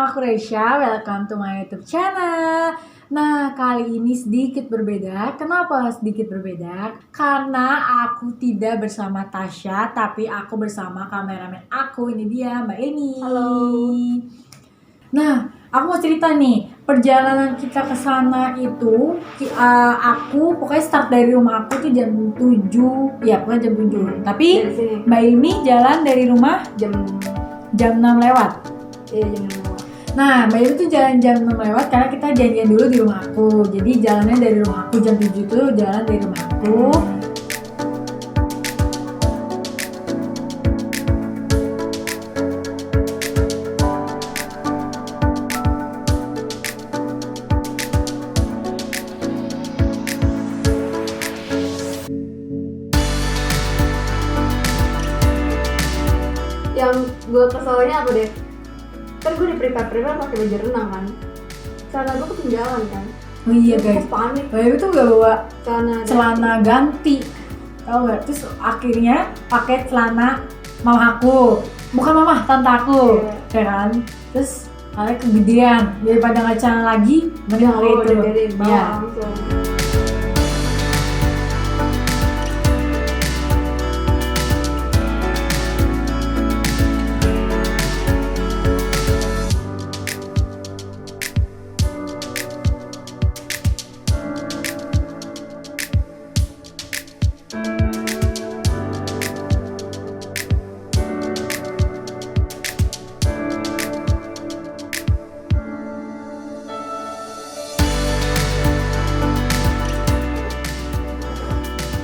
nama aku Reisha, welcome to my YouTube channel. Nah, kali ini sedikit berbeda. Kenapa sedikit berbeda? Karena aku tidak bersama Tasya, tapi aku bersama kameramen aku. Ini dia, Mbak Eni. Halo. Nah, aku mau cerita nih, perjalanan kita ke sana itu, aku pokoknya start dari rumah aku tuh jam 7, ya pokoknya jam 7. Tapi Mbak Eni jalan dari rumah jam 6 lewat. Iya, jam 6 lewat. Nah, Mbak Eni tuh jalan jam 6 lewat karena kita janjian dulu di rumah aku. Jadi jalannya dari rumah aku jam 7 tuh jalan dari rumah aku. Yang gue keselnya apa deh? Kan gue di prepare pakai baju renang kan. Celana gue ketinggalan kan. Oh iya guys, Gue panik. Mbak Eni tuh gak bawa Celana ganti. Tahu gak? Terus akhirnya pakai celana mama aku. Bukan mama, tante aku. Iya. Ya kan? Terus akhirnya kegedean. Daripada nggak celana lagi, mending pakai itu. dari bawah Iya. langsung.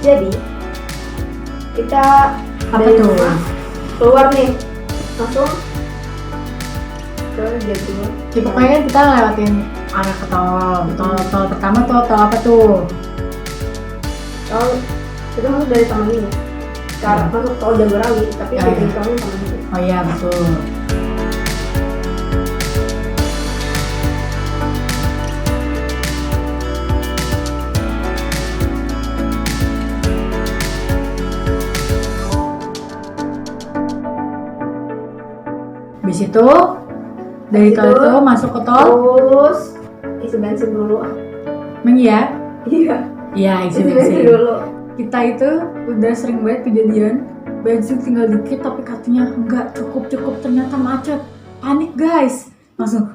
Jadi kita Apa dari tuh? rumah keluar nih langsung ke Jawa. Ya pokoknya kan kita lewatin arah ke tol pertama tol apa tuh? Tol kita masuk dari Taman Mini. Sekarang masuk tol Jagorawi, tapi Ya, dari ya. tolnya Taman Mini. Oh iya betul. Habis itu dari Habis tol itu, itu masuk ke tol. Terus isi bensin dulu. Emang iya? Iya, Iya isi isi bensin bensin. dulu. Kita itu udah sering banget kejadian bensin tinggal dikit tapi katanya enggak cukup ternyata macet. Panik guys. Langsung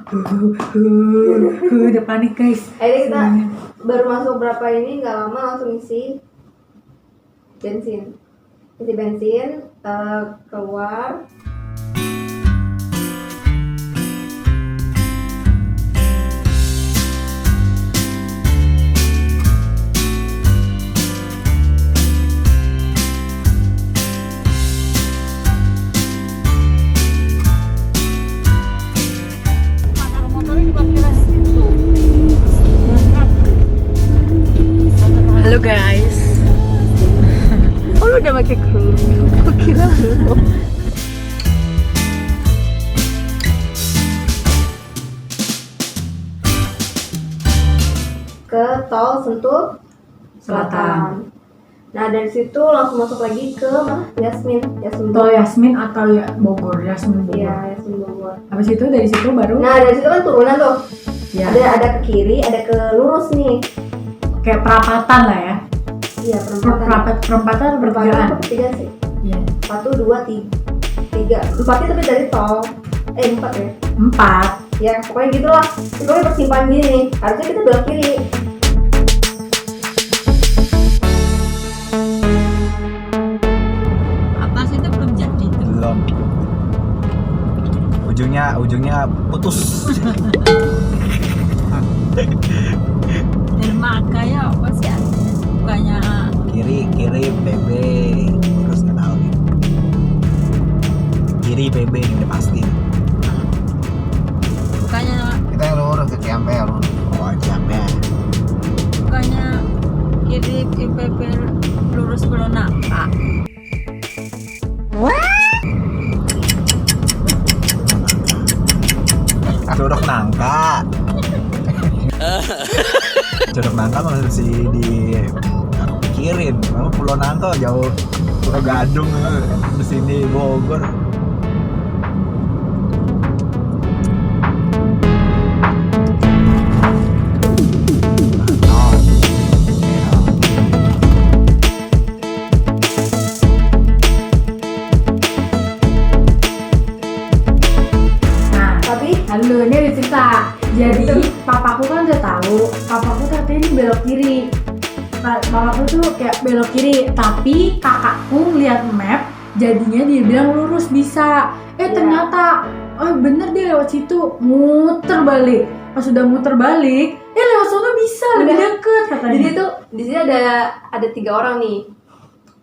udah panik guys. Akhirnya kita Semuanya. baru masuk berapa ini nggak lama langsung isi bensin. Keluar. Halo guys. Oh lu udah pakai kerudung? Aku kira lu. Ke tol Sentul Selatan. Nah dari situ langsung masuk lagi ke mana? Yasmin Tol Yasmin atau ya Bogor, Yasmin Bogor. Iya, Yasmin Bogor. Habis itu dari situ baru Nah dari situ kan turunan tuh. ya Ada ke kiri, ada ke lurus nih. kayak perapatan lah ya. Iya perempatan. Perempatan atau pertigaan? Perempatan tiga sih. Iya. 1, 2, 3. 4 tapi dari tol. 4 ya. 4. Ya pokoknya gitu lah. Pokoknya persimpangan gini nih. Harusnya kita belok kiri. Atas itu belum jadi. Belum. Ujungnya putus. Dermaga ya apa sih artinya? Bukannya kiri PB terus nggak tahu nih. Kiri PB ini udah pasti. bukannya Kita yang lurus ke Ciampea, lurus. Oh Ciampea. bukannya kiri IPP lurus Belonaka. Curug Nangka. Curug Nangka masih di aku pikirin. Kamu Pulau Nangka jauh, Pulau Gadung di sini Bogor. Jadi papaku kan udah tahu, papaku katanya ini belok kiri. Papaku tuh kayak belok kiri, tapi kakakku lihat map, jadinya dia bilang lurus bisa. Ternyata, bener dia lewat situ, muter balik. Pas sudah muter balik, lewat sana bisa lebih deket katanya. Jadi tuh di sini ada 3 orang nih.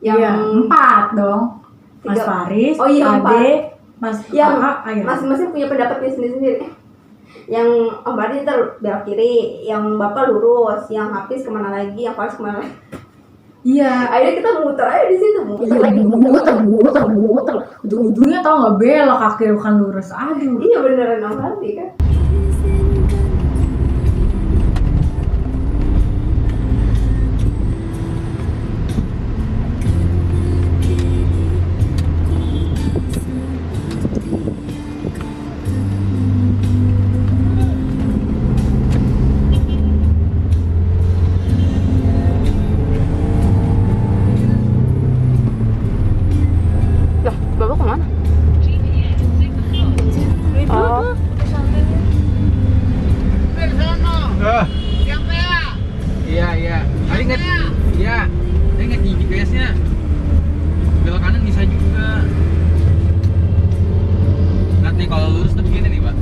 Iya, 4 dong. Mas 3. Faris, Oh iya, Ade, Mas Yang Kakak, masing-masing punya pendapatnya sendiri-sendiri. Yang Om Bardi ntar belok kiri, yang Bapak lurus, yang Hafiz kemana lagi, yang Faris kemana lagi. Iya. Akhirnya kita muter aja di situ. Muter. Ujung-ujungnya tau nggak belok akhirnya bukan lurus. Aduh. Iya beneran Om Bardi kan. Lah, Bapak kemana? Oh. Iya. Tadi inget. Iya. Saya inget di GPS-nya. Belok kanan bisa juga. Nanti kalau lurus tuh begini nih, Pak.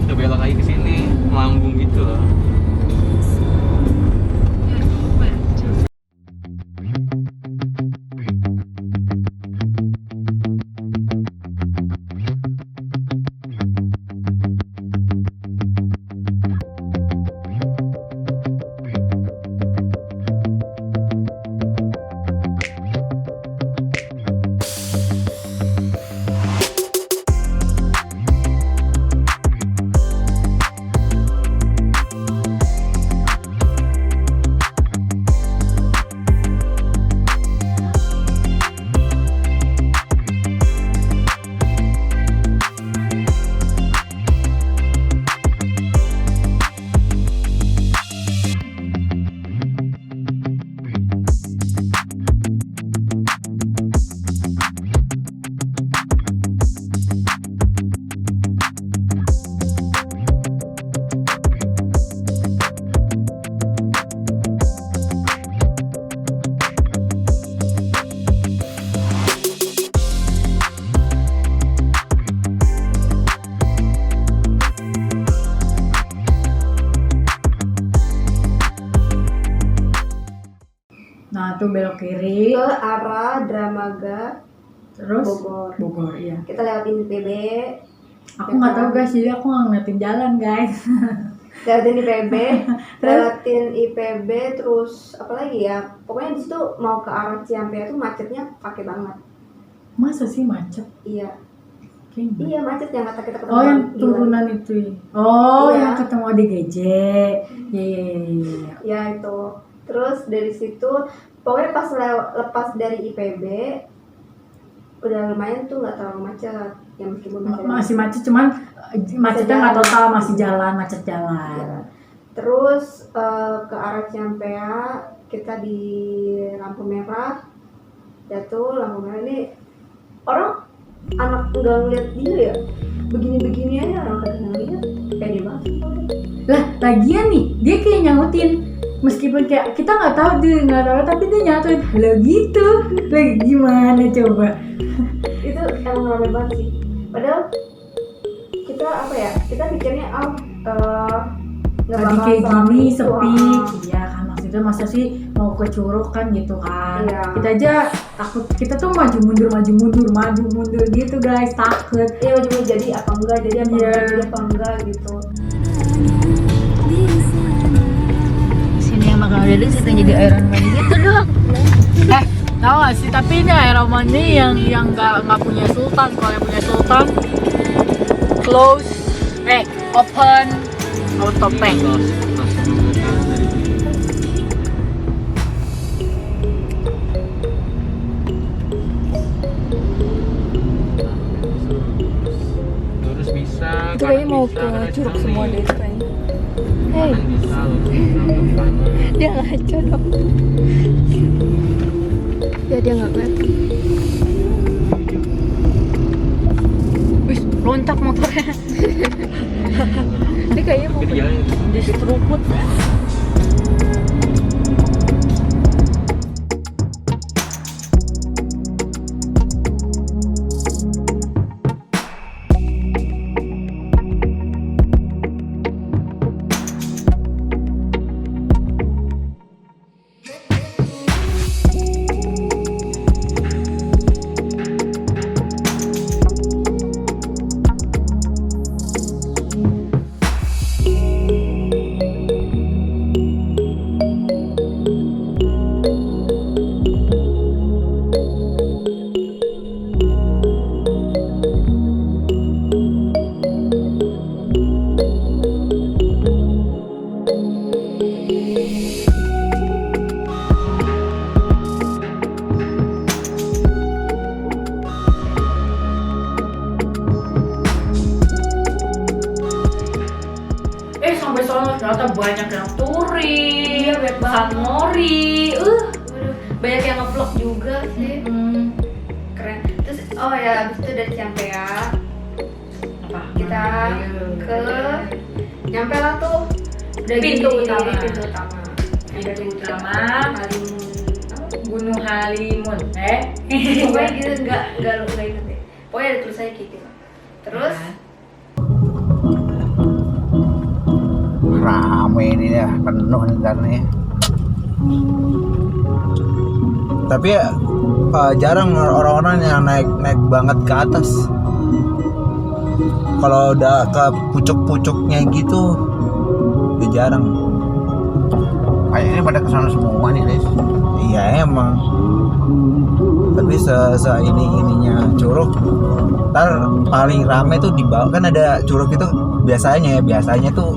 Udah belok lagi ke sini, melambung gitu loh. Nah tuh belok kiri, Ke arah Dramaga terus Bogor. iya. Kita lewatin IPB, Aku nggak tahu guys, jadi aku nggak ngeliatin jalan guys. lewatin IPB, terus apa lagi ya? Pokoknya di situ mau ke arah Ciampea tuh macetnya pakai banget. Masa sih macet? Iya, Kayaknya. iya macet yang kata kita ketemu. Oh yang di turunan itu ya? Oh Iya. yang ketemu di GJ. Iya. Ya itu. Terus dari situ pokoknya pas lepas dari IPB udah lumayan tuh, nggak terlalu macet ya, meskipun Masih macet, cuman macetnya nggak total, masih jalan, macet jalan. Ya. Terus ke arah Ciampea kita di lampu merah, jatuh lampu merah ini orang anak nggak ngeliat dia ya, begini aja orang kagak ngeliat, pede banget. Lah lagian nih dia kayak nyautin, meskipun kayak kita nggak tahu dia nggak tahu, tapi dia nyautin halo gitu. Lagi gimana coba? Itu emang rame banget sih, padahal kita apa ya, kita pikirnya nggak Lagi bakal kayak seramai gini itu, sepi, iya kan, maksudnya masa sih mau ke Curug kan gitu kan. Iya. Kita aja takut, kita tuh maju mundur gitu guys, takut. iya cuma jadi apa enggak Iya. jadi apa enggak gitu. Sini yang makan udah situ jadi Iron Man gitu dong. Tahu gak sih, tapi ini Iron Man ini yang nggak punya sultan. Kalau yang punya sultan close, open, auto pay. Lurus bisa. Itu kayaknya mau ke Curug semua deh itu kayaknya. Hei, Bisa lurus kanan. dia ngaco dong. Ya dia nggak kelihatan. Wih, loncat motornya. Dia kayaknya mau di jalan itu. Di seruput. Sampai sono ternyata banyak yang touring. Iya, banyak banget. Sunmori. Banyak yang nge-vlog juga sih. Keren. Terus oh ya abis itu dari Ciampea Apa? kita ke nyampe lah tuh udah Pintu di utama. pintu utama. Pintu utama. Halimun. Gunung Halimun. Pokoknya gitu nggak inget deh. Pokoknya ada tulisannya gitu. Terus Rame ini ya, penuh nih karena. Tapi ya jarang orang-orang yang naik banget ke atas. Kalau udah ke pucuk-pucuknya gitu, udah jarang. Kayaknya pada kesana semua nih, guys. Iya emang. Tapi ininya Curug, ntar paling rame tuh di bawah, kan ada Curug itu biasanya tuh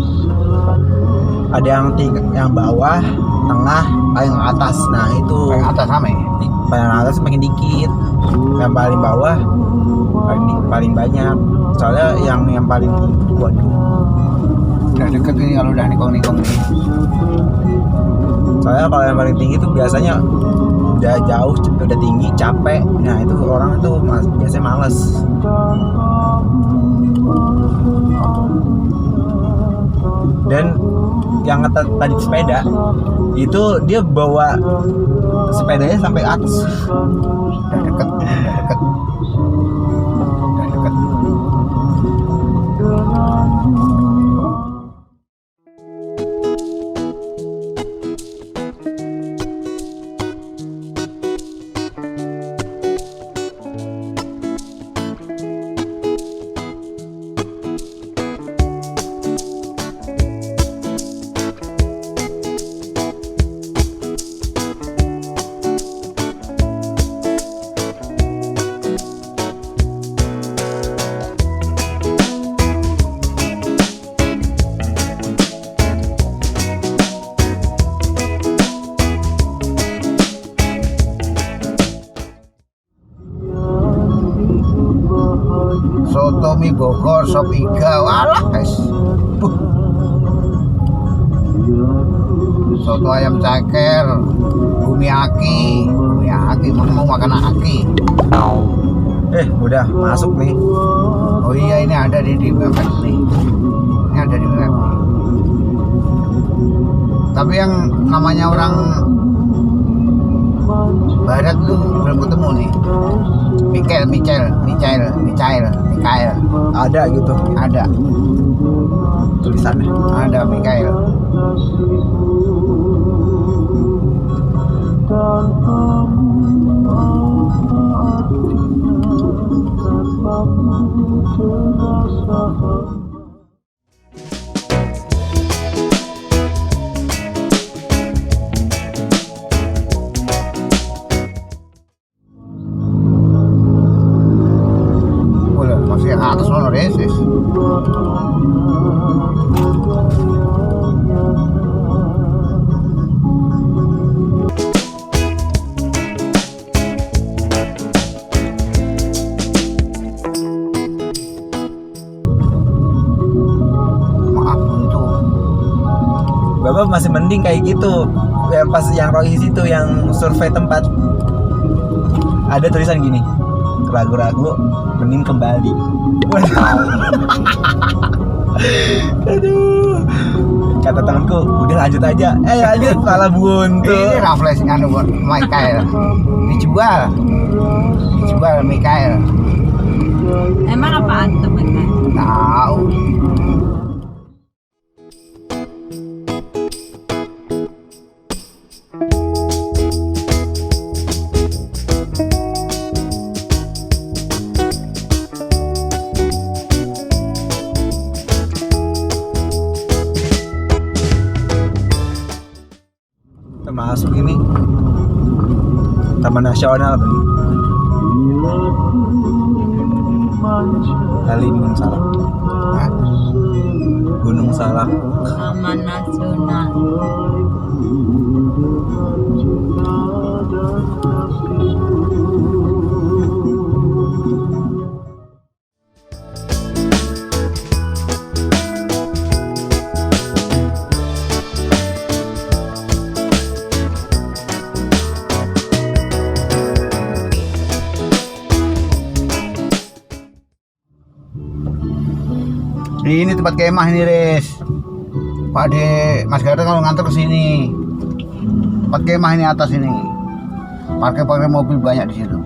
ada yang bawah, tengah, paling atas. Nah itu paling atas rame. Paling atas makin dikit, yang paling bawah paling banyak. Soalnya yang paling tinggi, waduh, udah deket ini kalau udah nikong nih. Soalnya kalau yang paling tinggi tuh biasanya udah jauh, udah tinggi, capek. Nah itu orang tuh biasanya males. Dan yang tadi sepeda itu dia bawa sepedanya sampai atas. Udah deket. Soto mie Bogor, sop iga, walah guys. Soto ayam ceker, gumiaki, mau makan aki. Udah masuk nih. Oh iya, ini ada di web nih. Ini ada di web nih. Tapi yang namanya orang barat tuh belum ketemu nih. Mikael. Ada gitu. Ada. Tulisannya. Ada Mikael. Masih atas sono resis. Maaf untuk Bapak masih mending kayak gitu. Ya, pas yang Rohis itu yang survei tempat ada tulisan gini, ragu-ragu mending kembali. Aduh. Kata temanku, udah lanjut aja. Lanjut malah buntu. Ini Raffles anu buat Michael. Dijual Michael. Emang apaan temennya? Tahu. Termasuk ini Taman Nasional Halimun Salak. Gunung Salak. Taman Nasional. Ini tempat kemah ini, Riz. Pak De, Mas Gada kalau ngantor ke sini. Tempat kemah ini atas ini. Parkir mobil banyak di situ.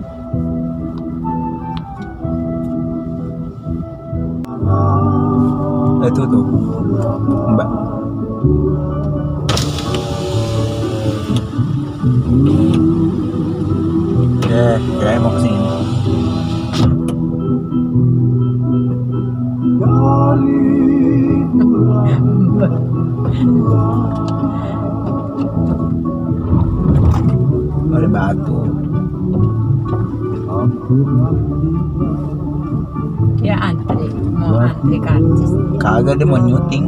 Itu tuh, Mbak. Kayaknya mau ke sini. Ada batu. Ya antri, mau antri karcis. Kagak, dia mau nyuting.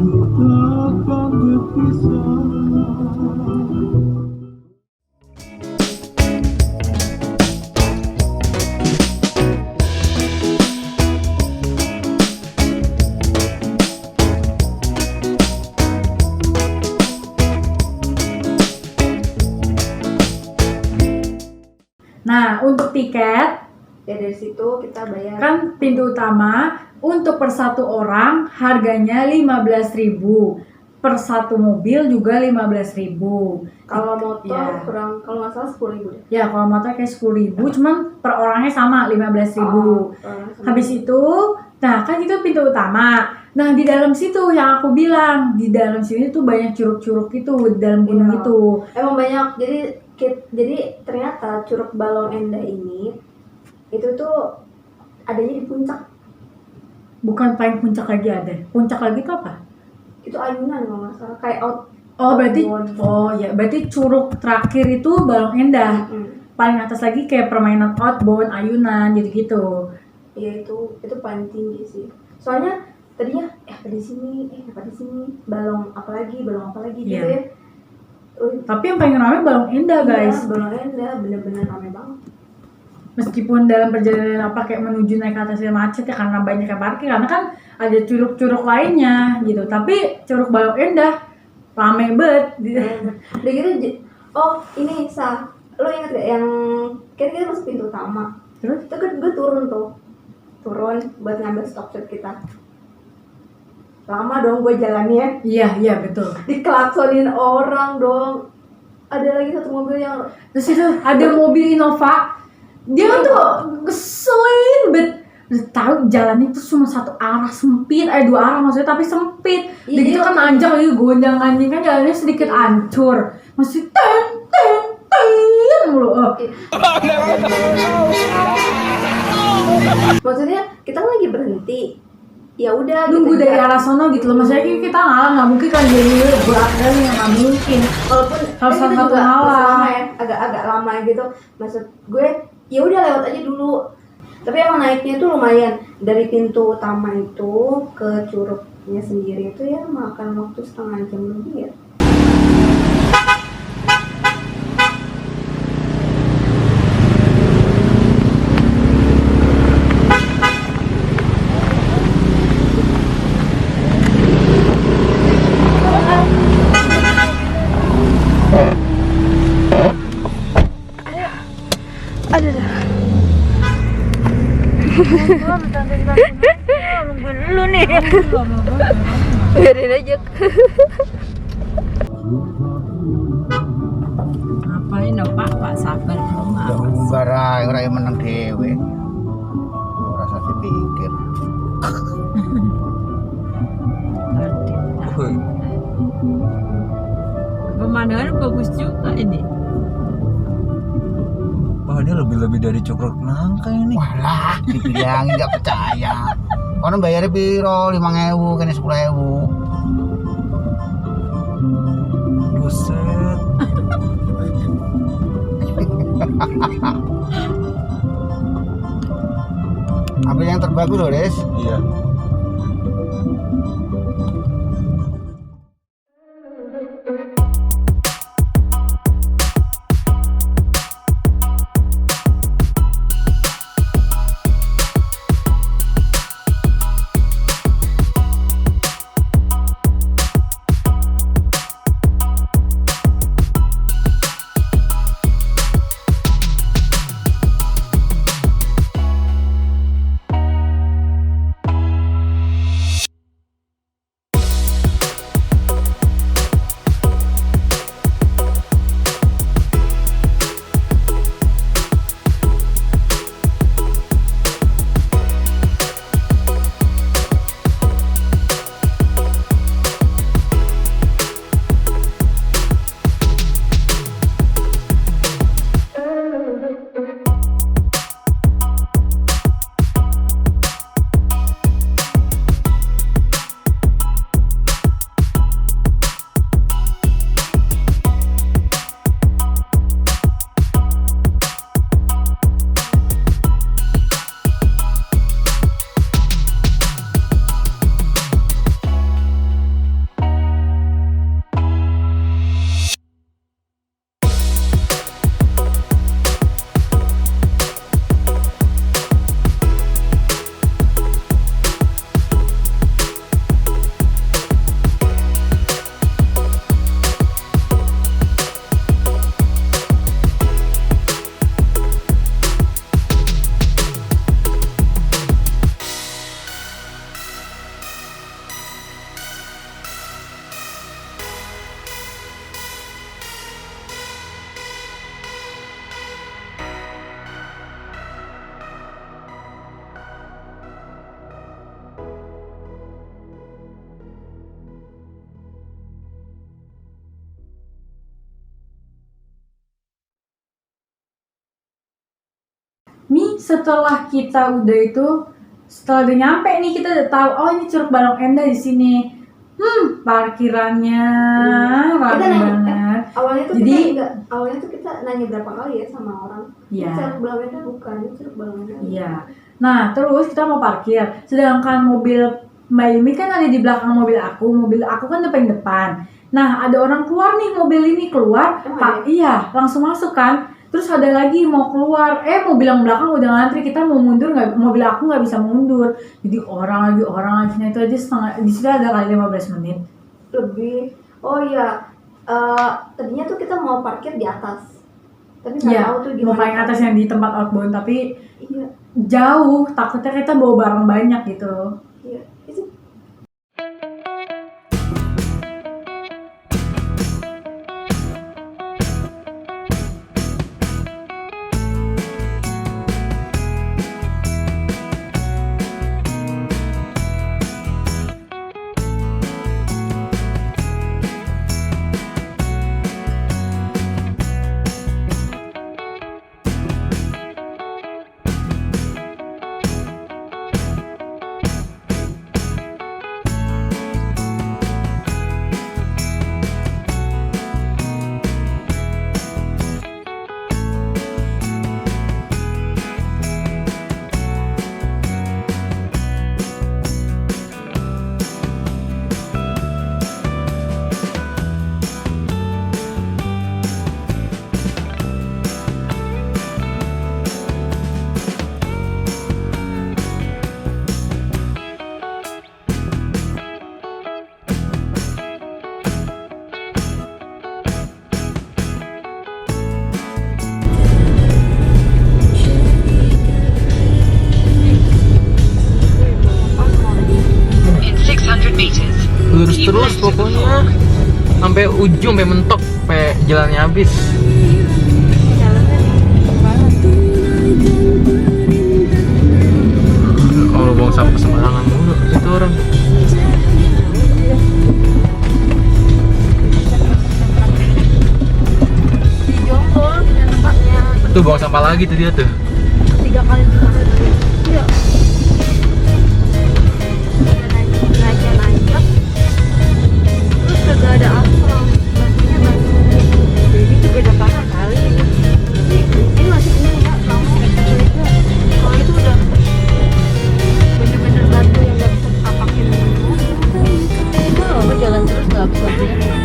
Nah, untuk tiket Ya dari situ kita bayar. kan pintu utama untuk per satu orang harganya 15.000. Per satu mobil juga 15.000. Kalau motor Ya. kurang, kalau nggak salah 10.000 deh. Ya, kalau motor kayak 10.000, cuman per orangnya sama 15.000. Habis itu, nah kan itu pintu utama. Nah, di dalam situ yang aku bilang, di dalam sini tuh banyak curug-curug itu di dalam gunung Iya. itu. Emang banyak. Jadi ternyata Curug Balong Endah ini itu tuh adanya di puncak. Bukan paling puncak lagi ada. Puncak lagi itu apa? Itu ayunan kalau nggak salah, kayak Oh, berarti outbound. berarti curug terakhir itu Balong Endah. Mm-mm. Paling atas lagi kayak permainan outbound, ayunan gitu-gitu. Iya itu paling tinggi sih. Soalnya tadinya apa di sini, balong apa lagi gitu Iya. ya. Tapi yang paling ramai Balong Endah, guys. Iya, Balong Endah bener-bener rame banget. Meskipun dalam perjalanan kayak menuju naik ke atasnya macet ya karena banyak yang parkir, karena kan ada curug-curug lainnya gitu. Tapi Curug Balong Endah rame banget. Udah gitu, ini lo inget gak yang kita masuk pintu utama? Terus? Itu kan gue turun buat ngambil stop set kita. Lama dong gue jalannya, Iya betul. dikelaksonin orang dong. Ada lagi satu mobil yang Terus itu ada mobil Innova, dia tuh ngeselin bet. Tahu jalannya tuh cuma satu arah sempit, dua arah maksudnya tapi sempit. Iya, Begitu kan nanjak lagi gonjang-ganjing kan jalannya sedikit hancur, masih mulu. maksudnya kita lagi berhenti. Ya udah Nunggu kita dari jalan. arah sono gitu loh, maksudnya kita nggak mungkin kan jadi berat yang nggak mungkin. Walaupun Harus kita satu juga malam. lama ya, agak lama gitu. Maksud gue ya udah lewat aja dulu. Tapi emang naiknya tuh lumayan. Dari pintu utama itu ke curugnya sendiri itu ya makan waktu setengah jam lebih ya. gue dulu nih. Lama banget. Biarin aja. Ngapain dong Pak sabar dong. Gara ora yang menang dhewe. Ora usah dipikir. Pemandangan bagus juga ini. Wah, ini lebih dari cukruk nangka ini. Walah, dibilangin nggak percaya. Orang bayarnya piro? 5.000, kene 10.000. Buset. Ambil yang terbagus loh, Des. Iya. Nih setelah kita setelah udah nyampe nih kita udah tahu oh ini Curug Balong Endah di sini. Parkirannya rame Kita nanya, banget. Awalnya tuh kita nanya berapa kali ya sama orang. Iya. Curug Balong Endah bukan, ini Curug Balong Endah. Iya. Nah terus kita mau parkir. Sedangkan mobil Mbak Yumi kan ada di belakang mobil aku. Mobil aku kan depan depan. Nah ada orang keluar nih mobil ini keluar. Pak, iya langsung masuk kan. Terus ada lagi mau keluar, mobil yang belakang udah ngantri, kita mau mundur nggak, mobil aku nggak bisa mundur, jadi orang lagi, nah itu aja di situ ada kali 15 menit. Lebih, oh iya, tadinya tuh kita mau parkir di atas, tapi nggak Iya, tahu tuh mau gimana. paling atas yang di tempat outbound, tapi Iya, jauh, takutnya kita bawa barang banyak gitu. iya, itu. terus pokoknya sampai ujung, sampai mentok, sampai jalannya habis. Kalau buang sampah sembarangan mulu itu orang. Di Jonggol yang tempatnya Tuh buang sampah lagi tuh dia tuh. 3 kali di sana. Iya. Nanjak. Terus kagak ada aspal. Batunya batu. Jadi itu beda parah kali. Ini masih enggak lama. Kalau itu udah bener-bener batu yang nggak bisa ditapakin. Oh, jalan terus nggak habis-habisnya.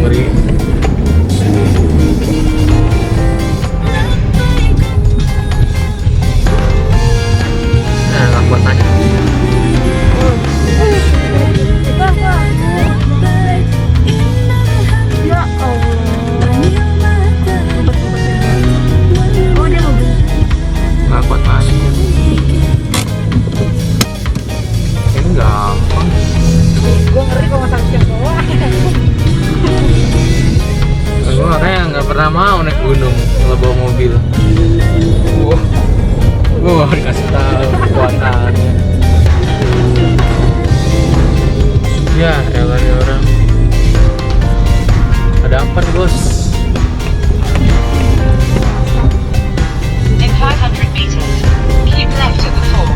Ngeri. Nah, nggak kuat nanya. Ya Allah. Oh, dia mau beli. Nggak kuat nanya. Ini gampang. Gue ngeri kalau masak siang bawah. Gue makanya nggak pernah mau naik gunung kalau bawa mobil. Wah, dikasih tahu kekuatannya. Ya, elah nih orang. Ada apa nih bos? In 500 meters, keep left at the fork.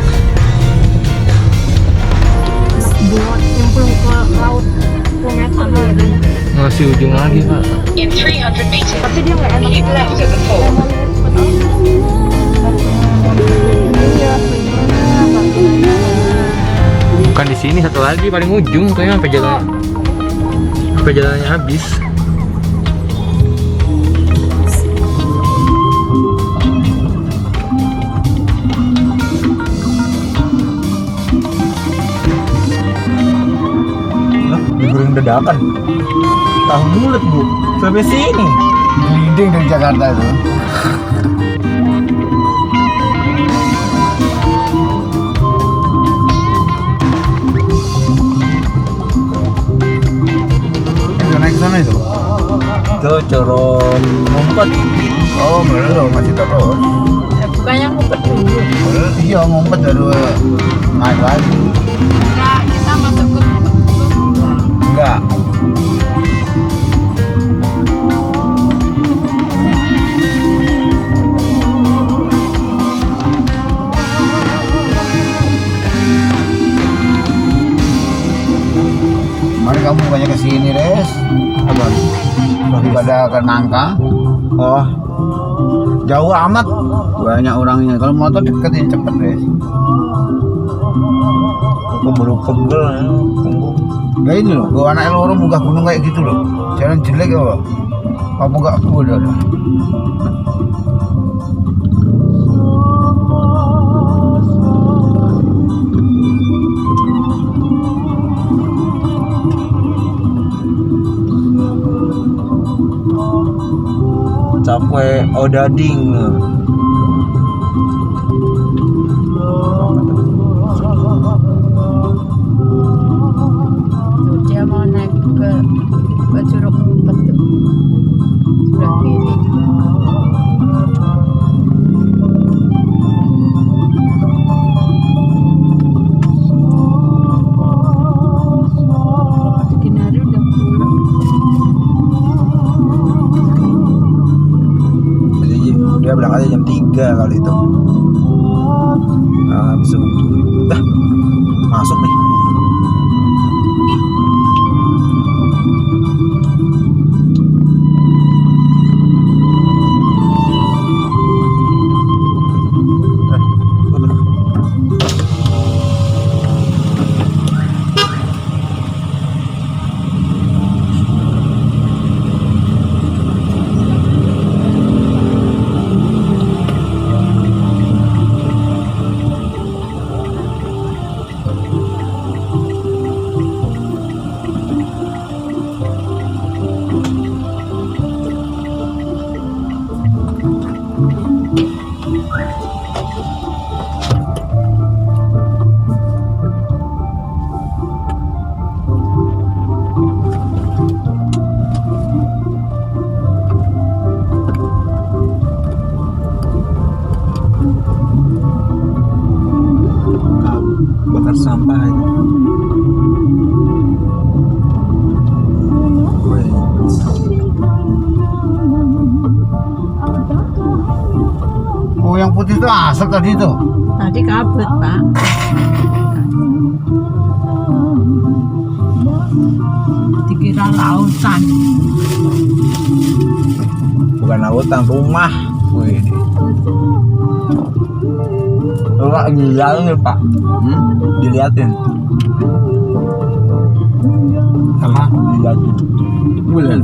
Buat nyemplung ke laut 10 meter lagi. Masih ujung lagi pak. In 300 meters, Tapi dia nggak enak. keep left at the fork. Iya, sebenarnya. Bukan di sini, satu lagi paling ujung kayaknya sampai jalannya habis. Lah, digoreng dadakan. Tahu mulut bu, sampai sini. Giling dari Jakarta tuh. Naik ke sana itu? Itu Coron ngumpet. Oh belum, masih terus. Bukannya ngumpet dulu. Iya ngumpet baru naik lagi. Enggak, kita masuk ke Enggak. Mari kamu banyak kesini res. Apa? Daripada ke Nangka. Oh, jauh amat banyak orangnya. Kalau motor deketin cepet res. Aku baru pegel ya. Ya ini loh, gua anak loro munggah gunung kayak gitu loh. Jalan jelek ya, Pak. Apa enggak aku udah. Capek odading. Tuh, dia mau naik ke Curug Empat tuh. Sudah kiri. Kinari udah pulang. Jadi dia berangkatnya jam 3 kali itu. Nah, habis subuh. Dah, masuk nih. tempat sampah itu. Wih. Oh, yang putih itu asap tadi itu. Tadi kabut, Pak. Dikira lautan. Bukan lautan, rumah. Wih. Rumah gila nih, Pak. Diliatin. Sama diliatin. Bulan.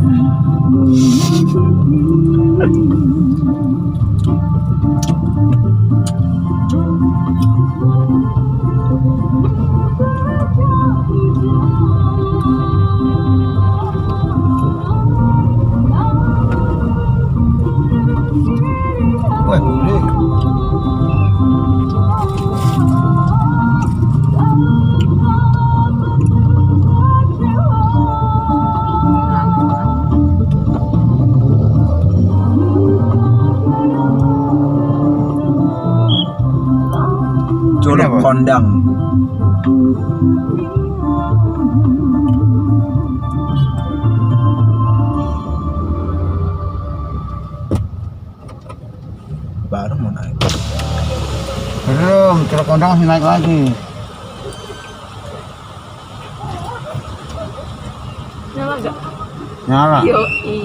Wah, gede. Curug kondang. Baru mau naik. Belum, curug kondang masih naik lagi. Nyala nggak? Nyala. Yoi.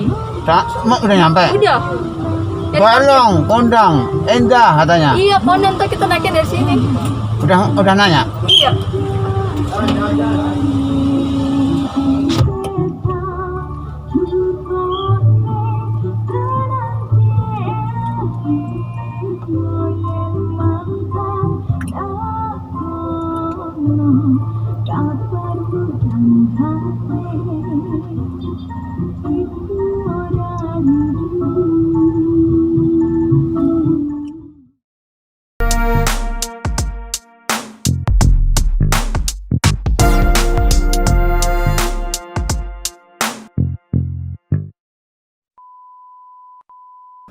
Tak, udah nyampe. Udah. Balong, kondang, Endah katanya. Iya, konon tuh kita naikin dari sini. Udah nanya. Iya.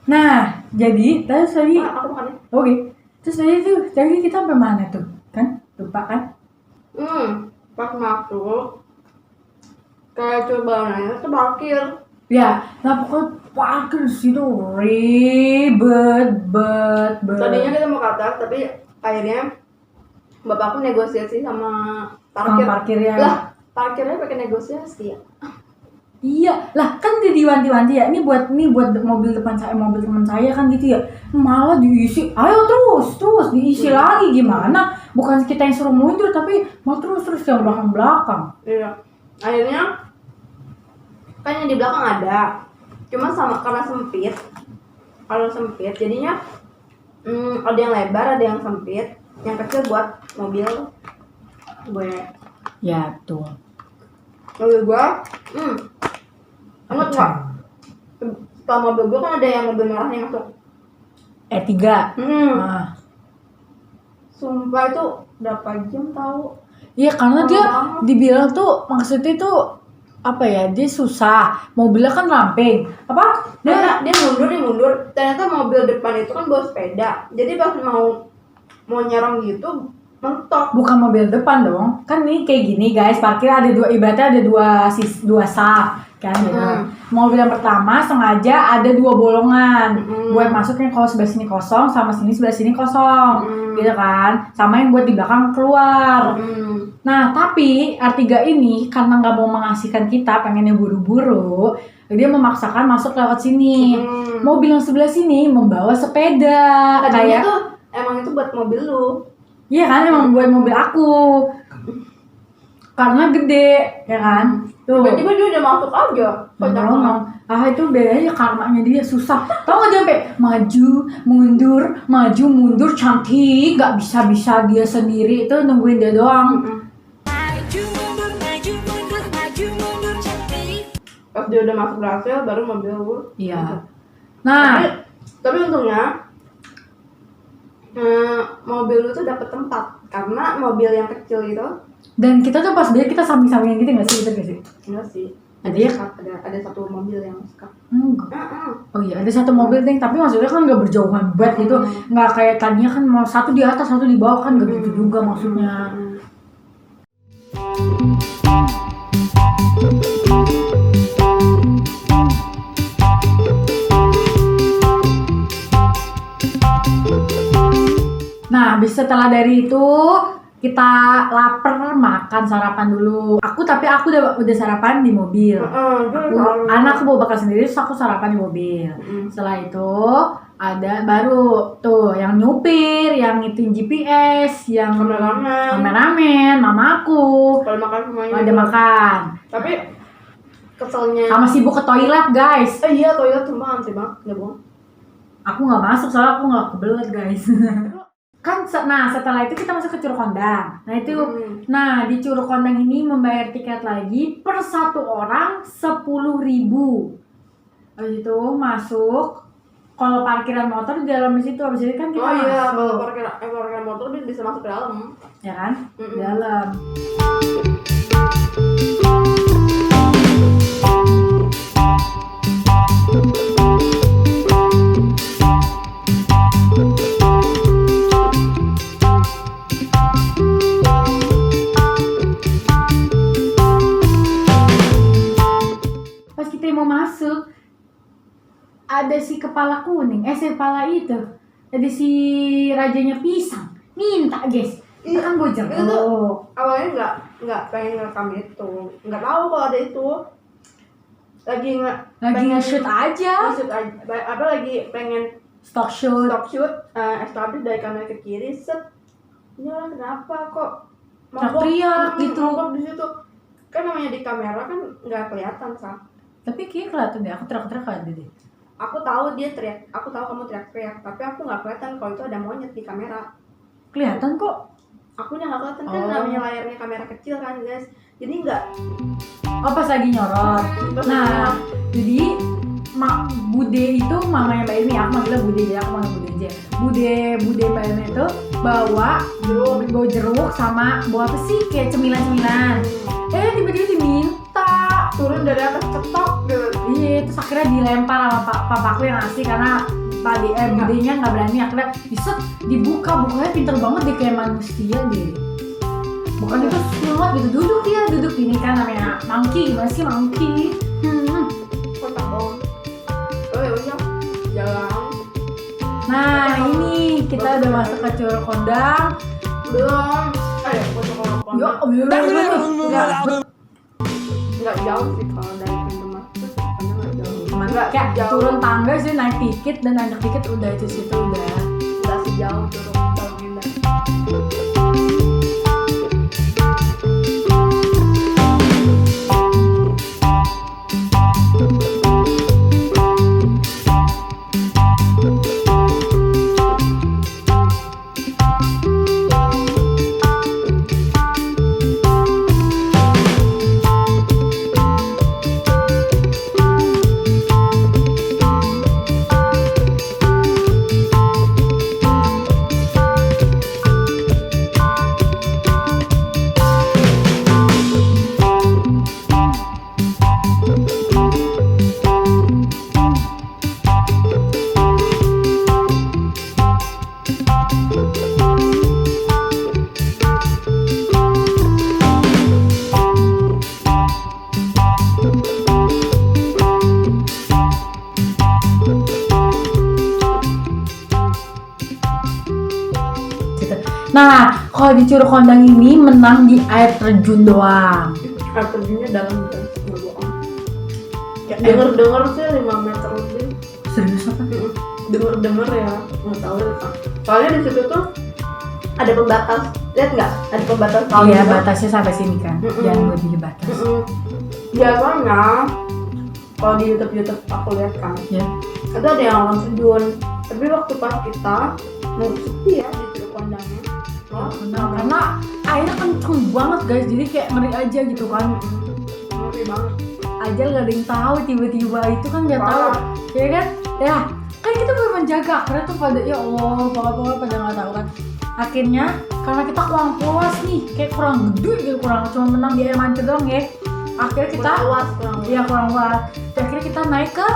Nah, jadi tadi Aku makan ya. oke. Terus tadi kita sampai mana tuh? Kan? Lupa kan? Pas masuk kayak coba nanya tuh parkir. Ya, nah pokoknya parkir di situ ribet. Tadinya kita mau ke atas tapi akhirnya bapakku negosiasi sama Tukang parkir. parkirnya. Lah, parkirnya pakai negosiasi ya. Iya, lah kan dia diwanti-wanti ya. Ini buat mobil depan saya, mobil teman saya kan gitu ya. Malah diisi, ayo terus diisi lagi gimana? Bukan kita yang suruh mundur tapi mau terus yang belakang. Iya. Akhirnya kan yang di belakang ada. Cuma sama karena sempit. Kalau sempit jadinya ada yang lebar, ada yang sempit. Yang kecil buat mobil gue. Ya tuh. Mobil gue, enggak. Setelah mobil gue kan ada yang mobil merahnya masuk. E3. Nah. Sumpah itu berapa jam tahu? Iya karena Lama dia banget. dibilang tuh maksudnya tuh apa ya, dia susah, mobilnya kan ramping apa Dia mundur. Ternyata mobil depan itu kan bawa sepeda. Jadi pas mau nyerang gitu mentok. bukan mobil depan dong, kan nih kayak gini guys, parkir ada dua, ibaratnya ada dua saf kan gitu. Mobil yang pertama sengaja ada dua bolongan buat masuknya, kalau sebelah sini kosong sama sebelah sini kosong gitu kan, sama yang buat di belakang keluar. Nah tapi R3 ini karena nggak mau mengasihkan kita, pengennya buru-buru, dia memaksakan masuk lewat sini. Mobil yang sebelah sini membawa sepeda. Tadinya Kayak tuh emang itu buat mobil lu. iya kan, emang buat mobil aku karena gede ya kan. Tuh Tiba-tiba dia udah masuk aja. Kocak banget. Itu bedanya karmanya dia susah. Tahu nggak dia sampai maju mundur cantik, nggak bisa dia sendiri, itu nungguin dia doang. Pas dia udah masuk berhasil baru mobil lu. Iya. Nah, Tapi untungnya mobil lu tuh dapet tempat karena mobil yang kecil itu dan kita tuh pas beli kita samping-sampingin gitu nggak sih, bener nggak sih? enggak sih. Ada ya? Ada satu mobil yang skak. Enggak. Oh iya, ada satu mobil deh, tapi maksudnya kan nggak berjauhan banget gitu, nggak kayak tadinya kan mau satu di atas satu di bawah, kan nggak gitu juga maksudnya. Nah, habis setelah dari itu kita lapar makan sarapan dulu. Tapi aku udah sarapan di mobil. Anakku bawa bekal sendiri, terus aku sarapan di mobil. Setelah itu ada baru tuh yang nyupir, yang ngitung GPS, yang kameramen, mamaku. Kalau makan semuanya. Ada makan. Tapi keselnya. Sama sibuk ke toilet, guys. Iya, toilet sumpah antri banget, nggak bohong. Aku nggak masuk soalnya aku nggak kebelet, guys. Nah setelah itu kita masuk ke Curug Kondang. Nah itu, nah di Curug Kondang ini membayar tiket lagi per satu orang 10.000. Habis itu masuk. Kalau parkiran motor di dalam situ, habis itu kan kita masuk. Kalau parkiran motor dia bisa masuk ke dalam. Ya kan? Dalam. Pas kita mau masuk, ada si kepala kuning, si kepala itu, ada si rajanya pisang, minta guys, itu kan gue Itu tuh awalnya nggak pengen ngerekam itu, nggak tahu kalau ada itu, lagi nge-shoot aja, lagi pengen stock shoot, establish dari kanan ke kiri, set, ini orang kenapa kok teriak gitu, mogok di situ, kan namanya di kamera kan nggak kelihatan sah. tapi kayaknya kelihatan deh, aku teriak-teriak aja deh. Aku tahu dia teriak, aku tahu kamu teriak-teriak, tapi aku nggak kelihatan kalau itu ada monyet di kamera. Kelihatan kok. Akunya nggak kelihatan kan namanya layarnya kamera kecil kan guys, jadi nggak. Oh pas lagi nyorot. Nah jadi Bude itu mamanya Mbak Ilmi, aku manggilnya Bude aja, aku manggil Bude aja. Bude Mbak Ilmi itu bawa jeruk sama bawa apa sih kayak cemilan-cemilan. Tiba-tiba diminta turun dari atas cetok gitu. Iya, terus akhirnya dilempar sama papaku yang ngasih karena budenya nggak berani, akhirnya bukanya pinter banget deh kayak manusia deh. Bukan itu slot gitu, duduk ini kan namanya monkey, gimana sih monkey? Kotak dong. Oh ya udah, jalan. Nah ini kita udah masuk ke Curug Kondang. Belum. Kotak nggak jauh sih kalau dari pintu masuk, nggak jauh. Kayak turun tangga sih, naik dikit dan naik dikit udah itu situ udah. Nggak sejauh turun pindah. Nah, kalau di Curug Kondang ini menang di air terjun doang. Air terjunnya dalam guys, nggak bohong. Ya, denger sih 5 meter lebih. Serius apa? Denger ya, nggak tahu ya. Soalnya di situ tuh ada pembatas, lihat nggak? Ada pembatas tahun. Iya, batasnya sampai sini kan, jangan lebih batas. Biasanya kalau di YouTube aku lihat kan, Ya. itu ada yang lawan terjun. Tapi waktu pas kita mau sepi ya di Curug Kondangnya. Nah, karena airnya kenceng banget guys, jadi kayak ngeri aja gitu kan. Ngeri banget. Aja nggak ada yang tahu, tiba-tiba itu kan nggak tahu, ya kan? Ya, kan kita belum menjaga, akhirnya tuh pada ya Allah, bapak-bapak pada nggak tahu kan. Akhirnya karena kita kurang puas nih, kayak kurang gede gitu, kurang cuma menang di air mancur doang ya. Akhirnya kita kurang luas. Akhirnya kita naik ke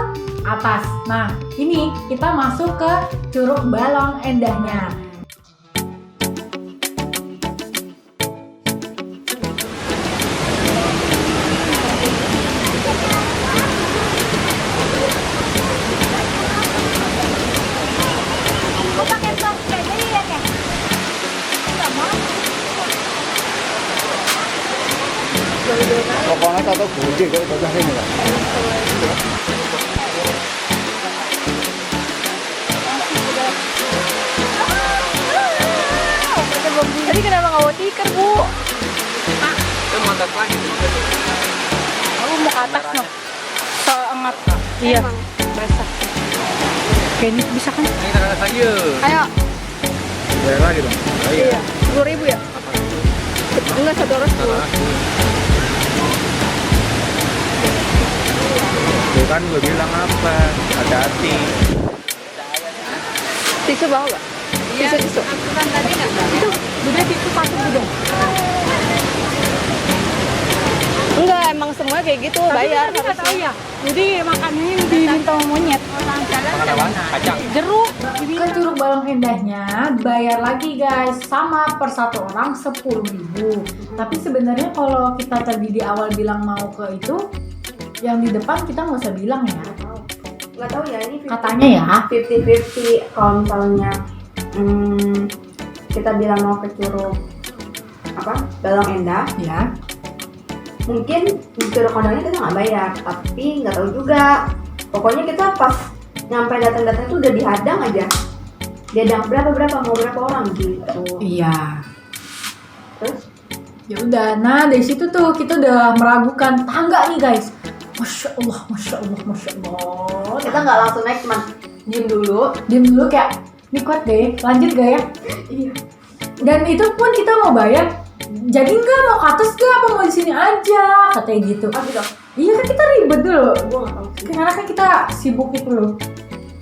atas. Nah, ini kita masuk ke Curug Balong Endahnya. Pokoknya tato gede kalau bocah ini lah. Tadi kenapa nggak bawa tikar, Bu? Kita mau atas lagi. Aku mau ke atas no. Sangat. Iya. Basah. Kayaknya bisa kan? Ayo kita ke atas lagi yuk. Ayo. Bayar lagi dong. Ayo. Iya. 10.000 ya? Enggak, 1 orang 10. Tuh kan gue bilang apa? Hati-hati. Tisu bawa nggak? Tisu. Itu udah itu satu dong. Enggak, emang semuanya kayak gitu, bayar. Tapi nggak tahu ya. Jadi makannya yang diminta sama monyet. Makan apaan? Kacang. Jeruk. Ke Curug Balong Indahnya bayar lagi guys, sama per satu orang 10.000. Tapi sebenarnya kalau kita tadi di awal bilang mau ke itu, yang di depan kita nggak usah bilang ya. Nggak tahu ya, ini Katanya ya. 50-50 kalau misalnya kita bilang mau ke Curug Balong Endah, Ya. mungkin di Curug Kodangnya kita nggak bayar, tapi nggak tahu juga. Pokoknya kita pas nyampe datang itu udah dihadang aja. Dihadang berapa mau berapa orang gitu. Iya. Terus Ya udah, nah dari situ tuh kita udah meragukan tangga nih guys. Masya Allah. kita nggak langsung naik, cuman diem dulu. Diam dulu kayak, ini kuat deh, lanjut gak ya? Iya. Dan itu pun kita mau bayar, jadi nggak mau ke atas gak, apa mau di sini aja, katanya gitu. Oh gitu. Iya kan kita ribet dulu, Gue nggak tahu sih. karena kan kita sibuk itu loh.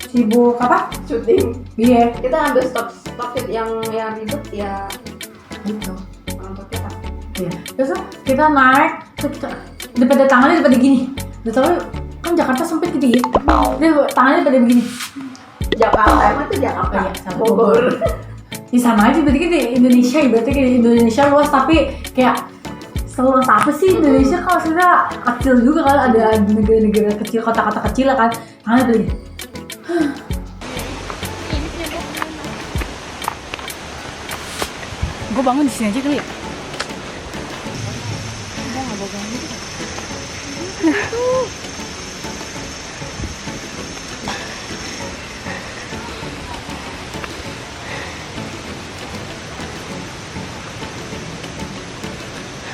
Sibuk apa? Syuting. Iya, Kita ambil stop shoot yang ribet ya gitu. orang tua kita. Iya. Terus tuh kita naik, terus kita daripada tangannya daripada gini. Udah tau kan Jakarta sempit gitu ya. Dia tangannya daripada begini. Jakarta, emang itu Jakarta. Oh iya, sama Bogor. Di sama aja berarti kan di Indonesia, berarti kayak Indonesia luas, tapi kayak seluas apa sih Indonesia? Kalau sudah kecil juga kan, ada negara-negara kecil, kota-kota kecil kan, tangannya begini. Gue bangun di sini aja kali ya.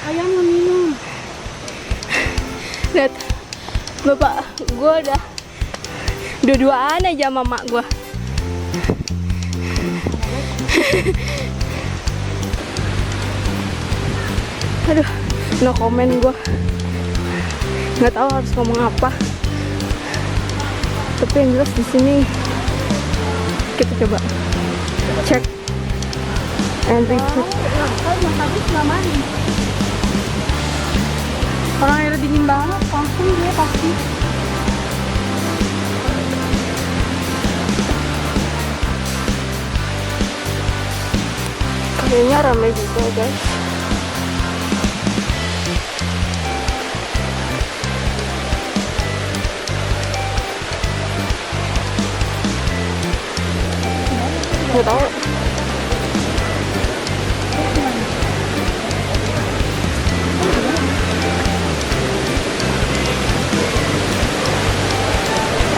Ayam minum. Lihat, bapak gue udah dua-duaan aja sama mak gue. Aduh, no comment gue. Nggak tahu harus ngomong apa. Tapi yang jelas di sini kita coba cek and repeat. Orang air dingin banget, langsung dia pasti. Kayaknya ramai juga guys. Nggak tahu.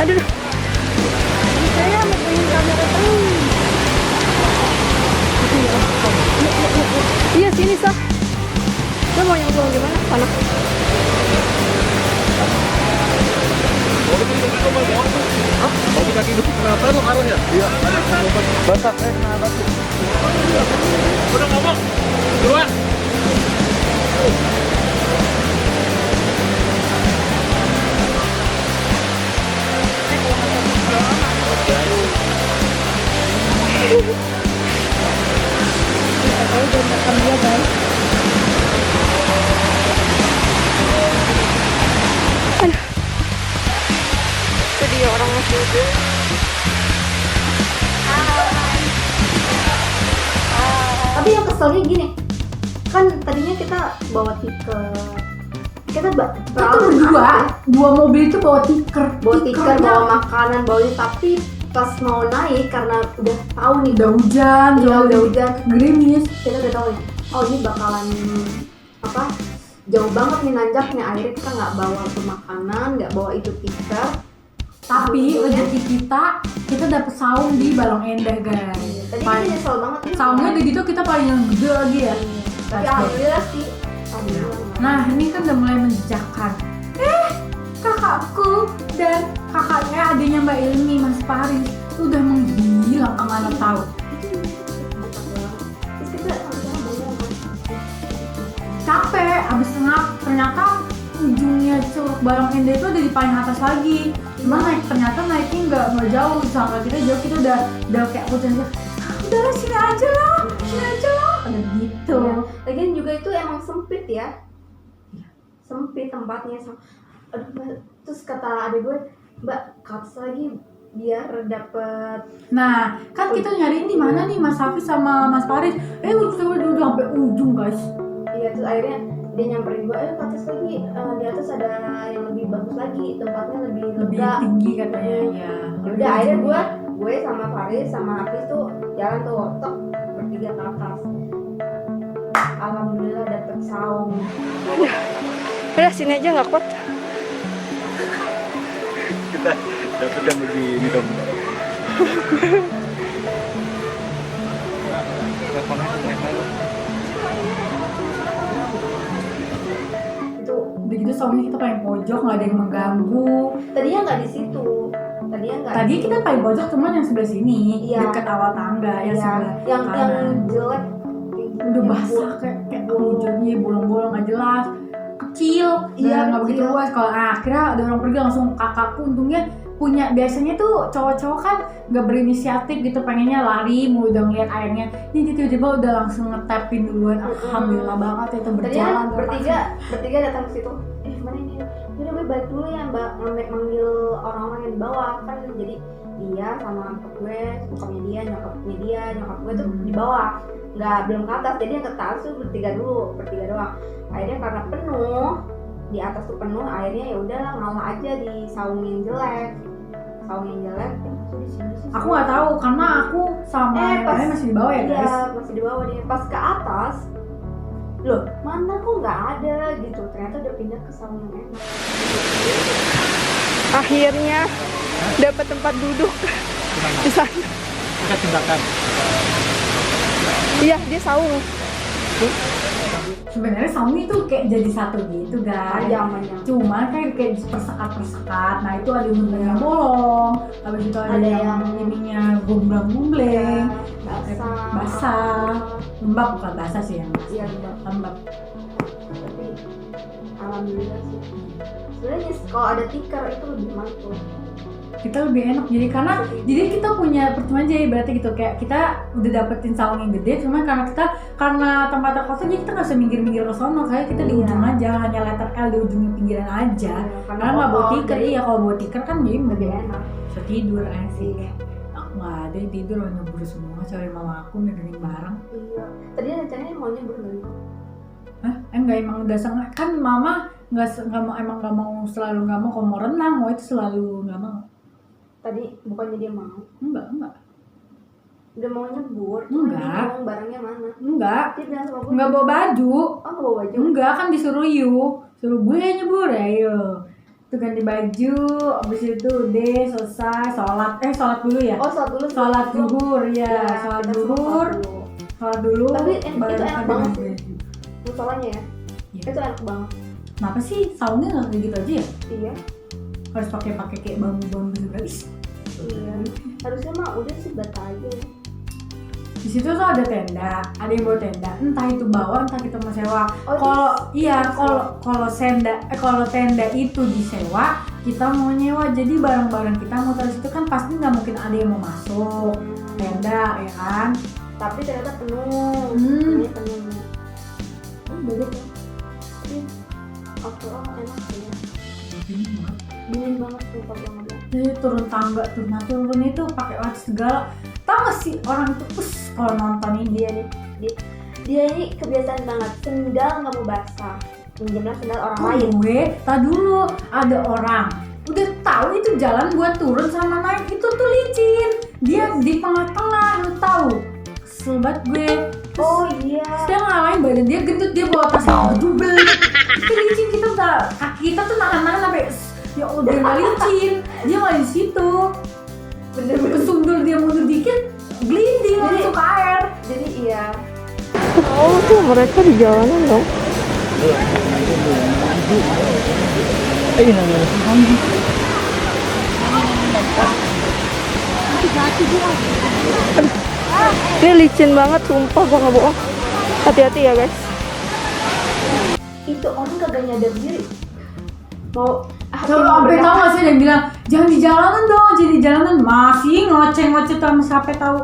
Aduh. Saya mau pengen kamera terus. Iya sini Sah. Lo mau yang pulang gimana? Sana. Mau kaki dulu kenapa lu arahnya? Iya. Basah, kenapa sih? Udah ngomong. Duluan. Itu dia orang masih itu. Tapi yang keselnya gini, kan tadinya kita bawa tiket, kita Itu dua mobil itu bawa tiker. bawa tiket, Tikernya bawa makanan, bawa ini, tapi pas mau naik karena udah tahu nih udah hujan, udah hujan, gerimis. kita udah tahu nih, oh ini bakalan apa jauh banget nih nanjaknya, akhirnya kita nggak bawa tuh makanan, nggak bawa itu tikar. Tapi rezeki kita dapet saung di Balong Endah guys. Tadi kita nyesel banget nih. Saungnya udah gitu kita paling yang gede lagi ya. Tapi alhamdulillah sih. Alhamdulillah. Nah ini kan udah mulai menjejakkan. Kakakku dan kakaknya adanya Mbak Ilmi, Mas Paris udah menghilang kemana tahu. Terus kita sama-sama bangun kan. Capek, abis ternyata ujungnya Curug Balong Endah itu ada di paling atas lagi. Cuma ternyata naiknya nggak jauh, sampai kita jauh kita udah kayak udah udahlah sini aja lah, ada gitu. Iya. Lagian juga itu emang sempit ya. Sempit tempatnya. Aduh, Mbak. Terus kata adik gue, Mbak, ke atas lagi biar dapet. Nah, kan kita nyariin di mana nih Mas Hafiz sama Mas Faris. Udah sampai ujung guys. Iya, terus akhirnya dia nyamperin gue, ke atas lagi. Di atas ada yang lebih bagus lagi, tempatnya lebih Lebih lega. tinggi katanya ya. Ya udah, akhirnya gue sama Faris sama Hafiz tuh jalan tuh tok bertiga ke atas. Alhamdulillah dapet saung. Udah sini aja nggak kuat. Kita dapat yang begini dong. Itu Udah gitu soalnya kita paling pojok, nggak ada yang mengganggu. tadinya nggak di situ. Tadinya nggak. Tadi kita paling pojok cuman yang sebelah sini, Iya. dekat awal tangga yang Iya, sebelah yang kanan. jelek. Udah basah kayak hujannya bolong-bolong nggak jelas, kecil, Iya, nggak begitu kecil. luas. Kalau akhirnya ada orang pergi langsung kakakku untungnya punya, biasanya tuh cowok-cowok kan nggak berinisiatif gitu, pengennya lari mau udah ngeliat airnya, ini tiba-tiba udah langsung ngetapin duluan. Alhamdulillah banget itu Tadinya berjalan bertiga datang ke situ. Mana ini? Udah gue balik dulu ya Mbak, manggil orang-orang yang di bawah kan. Jadi dia sama nyokap gue, bokapnya dia, nyokap gue tuh di bawah, belum ke atas. Jadi yang ke atas tuh bertiga doang. Akhirnya karena penuh, di atas tuh penuh, akhirnya ya udahlah ngalah aja di saung yang jelek. Di sini sih. Aku nggak tahu karena aku sama yang lain masih di bawah ya guys. Iya, masih di bawah dia. Pas ke atas, loh mana kok nggak ada gitu. Ternyata udah pindah ke saung yang enak. Akhirnya dapat tempat duduk di sana. Kita tindakan. Iya, dia saung. Sebenarnya saung itu kayak jadi satu gitu guys. Panjang. Cuma kayak persekat. Nah itu ada yang bolong, habis itu ada yang ininya gombrang-gombleng, basah, lembab, bukan basah sih yang basah. Iya, Lembab. tapi alhamdulillah sih. Sebenarnya kalau ada tikar itu lebih mantul. Kita lebih enak jadi kita punya percuma aja berarti gitu, kayak kita udah dapetin saung yang gede, cuma karena tempatnya kosong jadi kita nggak usah minggir ke sono, kayak kita di Iya. ujung aja, hanya letter L di ujungnya pinggiran aja. Iya, Karena nggak bawa kotor, tikar, jadi iya kalau bawa tikar kan jadi lebih enak. bisa tidur asik. Aku nggak ada yang tidur, nyebur semua, cari mama aku megangin barang. Iya. Tadi rencananya mau nyebur dari. Hah? Enggak, emang udah sengaja kan mama nggak mau selalu nggak mau, kalau mau renang mau itu selalu nggak mau. Tadi bukannya dia mau. Enggak. Udah mau nyebur, cuma Enggak. bingung barangnya mana. Enggak. Dia bilang sama gue, Enggak bawa baju. oh nggak bawa baju. Enggak, kan disuruh suruh gue nyebur, ayo. Itu ganti baju, abis itu deh selesai sholat dulu ya. Oh sholat dulu. Sholat zuhur ya, Iya, sholat kita zuhur, sholat dulu. Tapi baru itu enak kita banget ganti sih. baju. Musolanya ya. Iya. Itu enak banget. Kenapa sih saungnya nggak kayak gitu aja ya? Iya. Harus pakai kayak bambu juga. Iya. Harusnya mah udah sih bata aja. Di situ tuh ada tenda, ada yang bawa tenda. Entah itu bawa, entah kita mau sewa. Oh, Kalau tenda itu disewa, kita mau nyewa. Jadi barang-barang kita mau taruh situ kan pasti nggak mungkin ada yang mau masuk tenda, ya kan? Tapi ternyata penuh. Ini penuh. Beda Tapi overall enak sih ya. Dingin banget tuh kalau banget. Jadi turun tangga tuh, nah turun itu pakai watch segala. Tahu nggak sih orang itu kalau nonton ini Dia ini kebiasaan banget, sendal nggak mau basah, minjemnya sendal orang lain. gue, tak dulu ada orang udah tahu itu jalan buat turun sama naik itu tuh licin, dia di tengah-tengah, lu tahu Kesel banget gue. Oh iya. Terus dia ngalahin badan dia gendut, dia bawa tas double. Kan licin, kita udah, kaki kita tuh nahan-nahan sampai ya udah nggak licin. Dia malah di situ. Bener-bener. Kesundul dia mundur dikit, glinding langsung ke air. Jadi iya. Oh tuh mereka di jalanan dong. Ini licin banget, sumpah gua nggak bohong. Hati-hati ya guys. Itu orang kagak nyadar diri. Mau Kalau sampai tahu nggak sih ada yang bilang jangan di jalanan dong, jadi di jalanan masih ngoceh-ngoceh sama siapa tahu.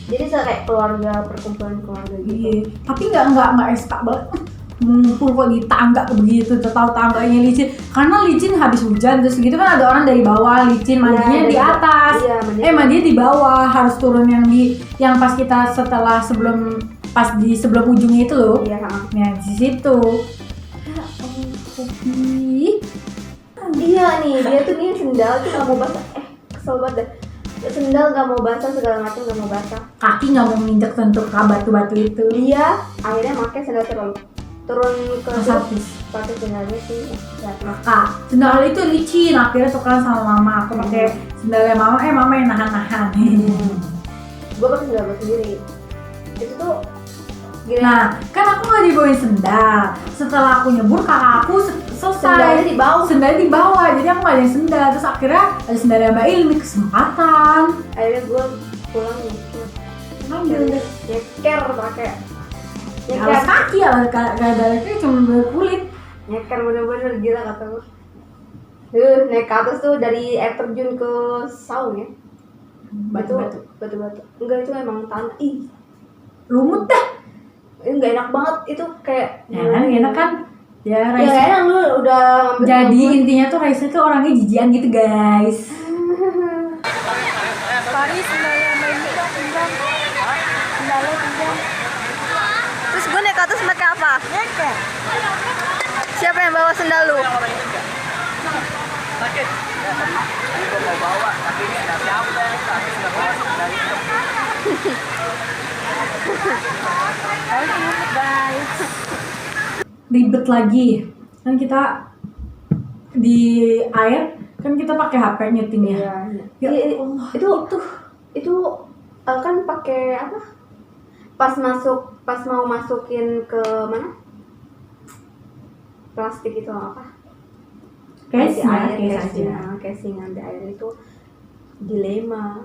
Jadi kayak keluarga, perkumpulan keluarga gitu. Iya, tapi nggak eska banget. Ngumpul kok di tangga begitu, tahu tangganya licin. Karena licin habis hujan terus gitu kan ada orang dari bawah licin mandinya Iya, di atas. iya, mandinya. Mandinya di bawah, harus turun yang pas kita setelah sebelum ujungnya itu loh. Iya, Nah, di situ. Ya Allah, Kopi. Iya nih, dia tuh nih sendal tuh gak mau basah. Kesel banget deh. Sendal gak mau basah, segala macam gak mau basah. Kaki nggak mau menginjak sentuh ke batu-batu itu. Dia akhirnya pakai sendal turun ke Sapis. pakai sendalnya sih. Ya, Kak, sendal itu licin. Akhirnya tukeran sama mama. Aku pakai sendalnya mama. Mama yang nahan-nahan. gue pakai sendal gue sendiri. Itu tuh gini. Nah, kan aku nggak dibawain sendal. Setelah aku nyebur, kakak aku selesai. Sendalnya di bawah. Sendalnya di bawah. Jadi aku nggak ada yang sendal. Terus akhirnya ada sendalnya Mbak Ilmi, kesempatan. Akhirnya gue pulang nyeker. Ngambil deh. Nyeker pakai. Alas kaki, alas kaki cuma berkulit. Nyeker bener-bener gila kata gue. Naik ke atas tuh dari air terjun ke saung ya. Batu-batu. Batu-batu. Enggak, itu emang tanah. Ih, Lumut deh. enggak enak banget itu kayak. Ya kan, enak kan? Ya, Ya Raisa. nggak enak lu udah ngambil. Jadi intinya tuh Raisa tuh orangnya jijian gitu guys. Paris sendalnya main juga pinjam. Sendalnya pinjam. Terus gue naik ke atas pakai apa? Nyeker. Siapa yang bawa sendal lu? Ribet lagi. Kan kita di air kan kita pakai HP nyetingnya. Iya. Ya Iya, Allah, itu kan pakai apa? Pas mau masukin ke mana? Plastik itu apa? Case Casing anti air itu dilema.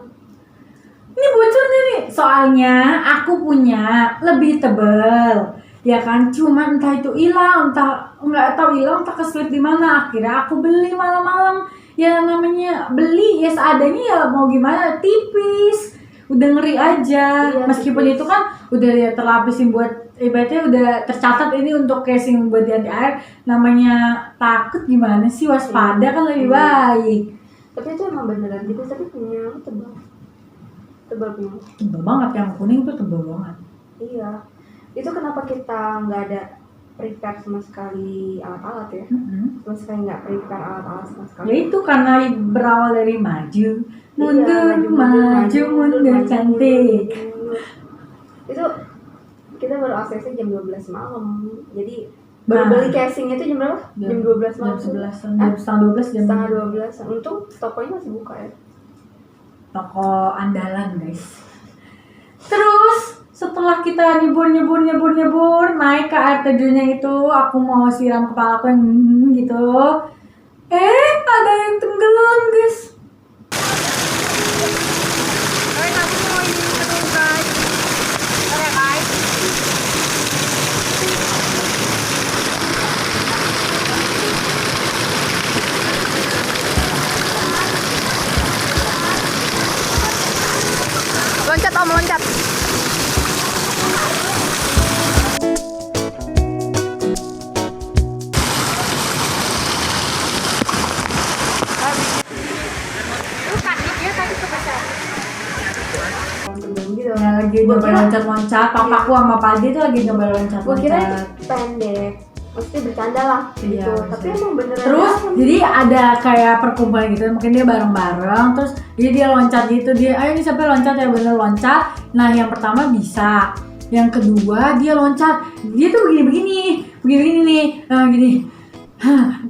Ini bocor nih. Soalnya aku punya lebih tebel. Ya kan, cuma entah itu hilang, entah nggak tahu hilang, entah keselip di mana. Akhirnya aku beli malam-malam. Ya namanya beli ya seadanya ya mau gimana, tipis. Udah ngeri aja. Iya, Meskipun tipis. itu kan udah ya terlapisin buat ibaratnya udah tercatat ini untuk casing buat di anti air. Namanya takut gimana sih, waspada kan lebih baik. Tapi itu emang beneran tipis, tapi punya tebal. Tebal punya. Tebel banget, yang kuning tuh tebel banget. Iya. Itu kenapa kita nggak ada prepare sama sekali alat-alat ya? Sama sekali nggak prepare alat-alat sama sekali. Ya itu karena berawal dari maju, mundur, Iya, maju, mundur, cantik. mundur. Itu kita baru aksesnya jam 12 malam. Jadi baru Nah. beli casing itu jam berapa? Jam 12 malam. Jam 11, jam setengah 12 jam Setengah 12. Untung tokonya masih buka ya. toko andalan guys. Terus setelah kita nyebur naik ke air terjunnya itu, aku mau siram kepala aku yang gitu. Ada yang tenggelam guys. Loncat om, loncat. Gitu. Ya, lagi Gua nyoba kira- loncat-loncat. Papaku sama Pak Adi tuh lagi nyoba loncat-loncat. Gue kira itu pendek. maksudnya bercanda lah gitu. Iya, Tapi emang beneran Terus dalam. jadi ada kayak perkumpulan gitu, mungkin dia bareng-bareng, terus dia loncat gitu, dia ayo nih sampai loncat ya bener loncat. Nah yang pertama bisa, yang kedua dia loncat, dia tuh begini nih, gini.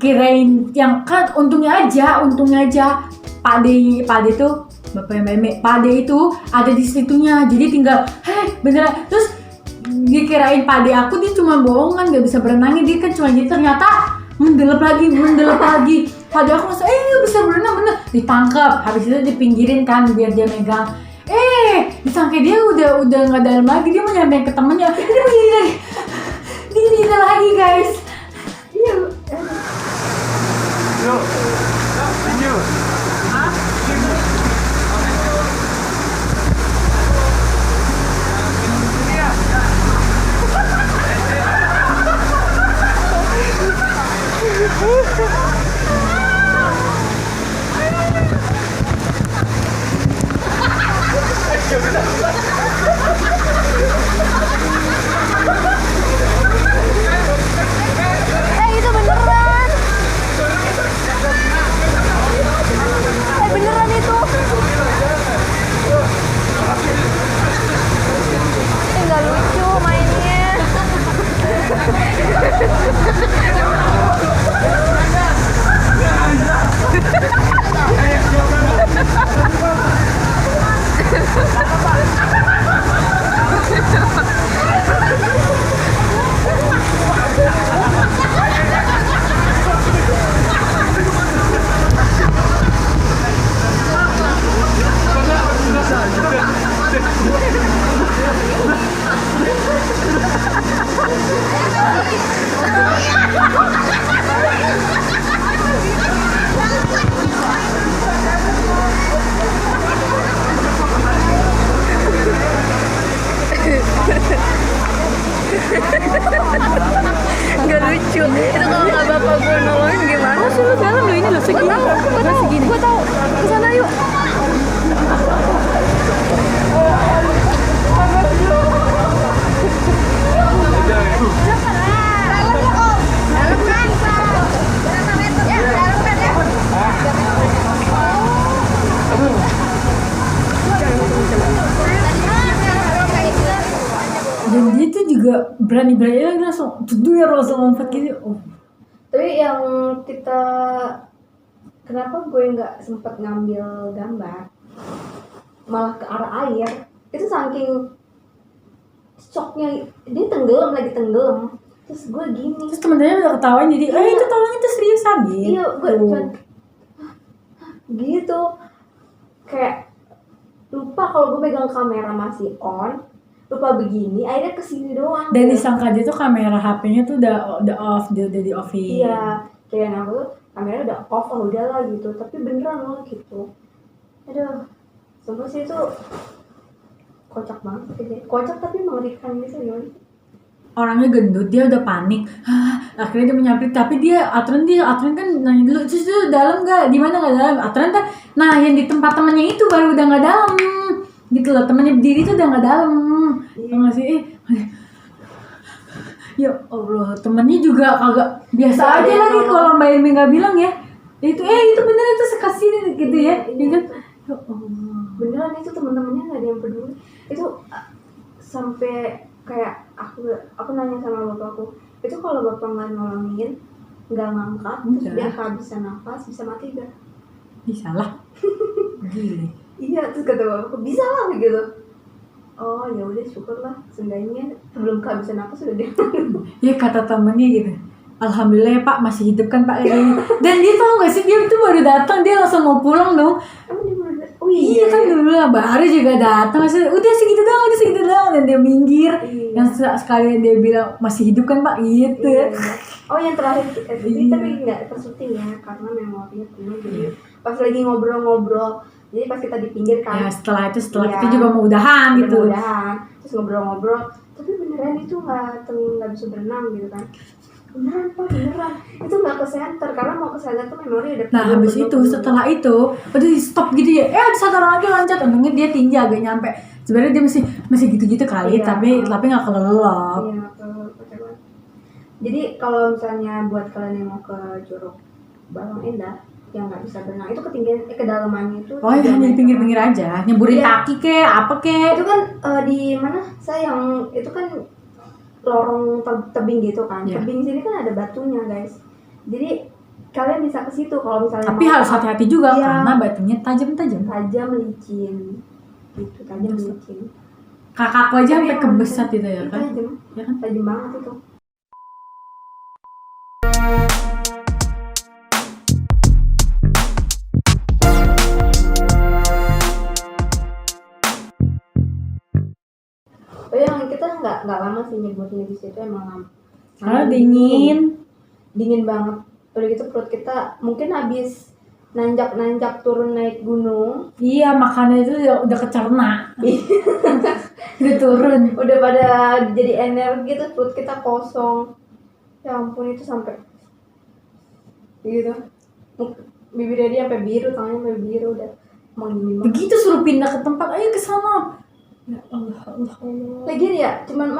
Kirain yang kan untungnya aja Pak D tuh Bapak Meme, Pak D itu ada di situnya, jadi tinggal beneran. Terus dikirain Pak D aku dia cuma bohongan, gak bisa berenangnya, dia kan cuma jadi ternyata mendelep lagi. Pak D aku masa bisa berenang bener, ditangkap, habis itu dipinggirin kan biar dia megang. Disangka dia udah nggak dalam lagi, dia mau nyampein ke temennya, dia begini lagi guys. Iya. Itu beneran. Beneran itu. Nggak lucu mainnya. Nggak lucu. Itu kalau nggak bapak gue nolongin gimana? Sih lu dalam lo ini lo segini. Gue tahu. Kesana yuk. Dan dia tuh juga berani-berani langsung langsung lompat gitu. Tapi yang kita kenapa gue nggak sempet ngambil gambar malah ke arah air itu saking shocknya, dia lagi tenggelam terus gue gini. Terus temen-temennya udah ketawain jadi itu tolong itu seriusan gitu. Iya, gue cuman gitu kayak lupa kalau gue pegang kamera masih on, lupa begini, akhirnya kesini doang. Dan disangka dia tuh kamera HP-nya tuh udah off, dia udah di offin. Iya, kayak aku tuh kamera udah off, udahlah gitu. Tapi beneran loh gitu. Aduh, sumpah sih itu kocak banget gitu. Kocak tapi mengerikan gitu gimana? Orangnya gendut, dia udah panik. Akhirnya dia menyapit, tapi Atren kan nanya dulu, terus itu dalam nggak? Di mana nggak dalam? Atren kan, nah yang di tempat temannya itu baru udah nggak dalam, gitu loh. Temannya berdiri tuh udah nggak dalam, nggak sih? Ya Allah, temennya juga kagak biasa aja lagi kalau Mbak Emi nggak bilang ya. Itu bener itu sekasih gitu ya, gitu. Ya Allah. Beneran itu teman-temannya nggak ada yang peduli. Itu sampai kayak aku nanya sama bapakku, itu kalau bapak nggak nolongin, nggak ngangkat, terus dia kehabisan nafas, bisa mati gak? Bisa lah. Gile. Iya, terus kata bapakku bisa lah gitu. Oh ya udah syukurlah, seenggaknya sebelum kehabisan nafas sudah dia. Ya kata temennya gitu, alhamdulillah ya Pak masih hidup kan Pak ini. Dan dia tau gak sih, dia tuh baru datang, dia langsung mau pulang dong. Emang dia baru oh Iya kan dulu lah, baru juga datang, udah segitu doang, dan dia minggir. Iya. Yang sekali dia bilang masih hidup kan Pak, gitu. Iya. Oh yang terakhir ini tapi nggak tersyuting ya karena memorinya penuh. Jadi pas lagi ngobrol-ngobrol, jadi pas kita di pinggir kan. Ya setelah itu juga mau udahan gitu. Udahan, terus ngobrol-ngobrol. Tapi beneran itu nggak bisa berenang gitu kan? Beneran Pak, beneran. Itu nggak ke center karena mau ke center tuh memori udah. Nah habis itu setelah itu udah di stop gitu ya. Ada satu orang lagi loncat, untungnya dia tinggi agak nyampe. Sebenarnya dia masih gitu-gitu kali, Iya. tapi nggak kelelep. Iya, Jadi kalau misalnya buat kalian yang mau ke Curug Balong Endah yang nggak bisa berenang itu ketinggian kedalamannya itu Oh, ya 3 hanya di meter. pinggir-pinggir aja, nyeburin Iya. kaki kek, apa kek. Itu kan di mana saya yang itu kan lorong tebing gitu kan. Iya. Tebing sini kan ada batunya guys. Jadi kalian bisa ke situ kalau misalnya Tapi mau harus hati-hati juga Iya. karena batunya tajam-tajam. tajam licin gitu, tajam licin. Kakakku aja sampai Tapi kebesat gitu ya Itu kan. tajam, Ya kan? tajam banget itu. Oh yang kita nggak lama sih nyebutnya di situ emang lama. Karena dingin. Banget. Udah gitu perut kita mungkin habis nanjak turun naik gunung, Iya, makannya itu udah kecerna. Udah turun. udah pada jadi energi tuh perut kita kosong. Ya ampun itu sampai gitu. Bibirnya dia sampai biru, tangannya sampai biru udah mau dingin banget. Begitu suruh pindah ke tempat, ayo ke sana. Ya Allah, Allah, Allah. Lagian ya cuman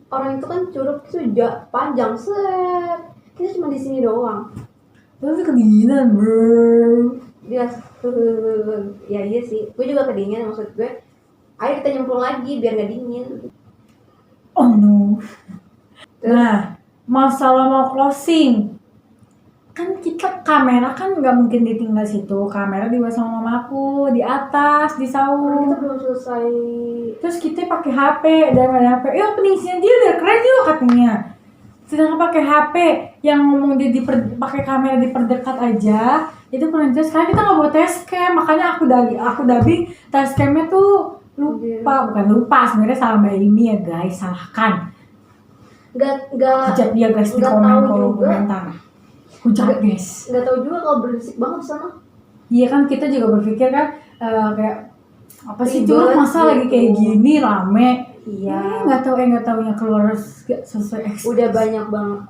orang itu kan Curug itu panjang set. Kita cuma di sini doang. Tapi kedinginan, bro. Dia ya iya sih, gue juga kedinginan maksud gue. Ayo kita nyemplung lagi biar nggak dingin. Oh no. Terus, Nah, masalah mau closing. Kan kita kamera kan nggak mungkin ditinggal situ. Kamera dibawa sama mamaku di atas, di kita saung. belum selesai. Terus kita pakai HP dan ada HP. Yuk peningsinya dia biar keren yuk katanya. Sedangkan pakai HP yang ngomong dia pakai kamera diperdekat aja, itu kurang jelas. Sekarang kita nggak bawa testcam, makanya aku dubbing testcamnya tuh bukan lupa sebenarnya salah Mbak Imi ya guys, salahkan. Nggak Hujat dia guys di nggak komen tahu kalau juga. komentar. Hujat guys. nggak tahu juga kalau berisik banget di sana. Iya kan kita juga berpikir kan kayak apa sih Ribet Curug masa lagi gitu. kayak gini rame. Iya. Nggak tahu yang keluar gak sesuai ekspektasi. Udah banyak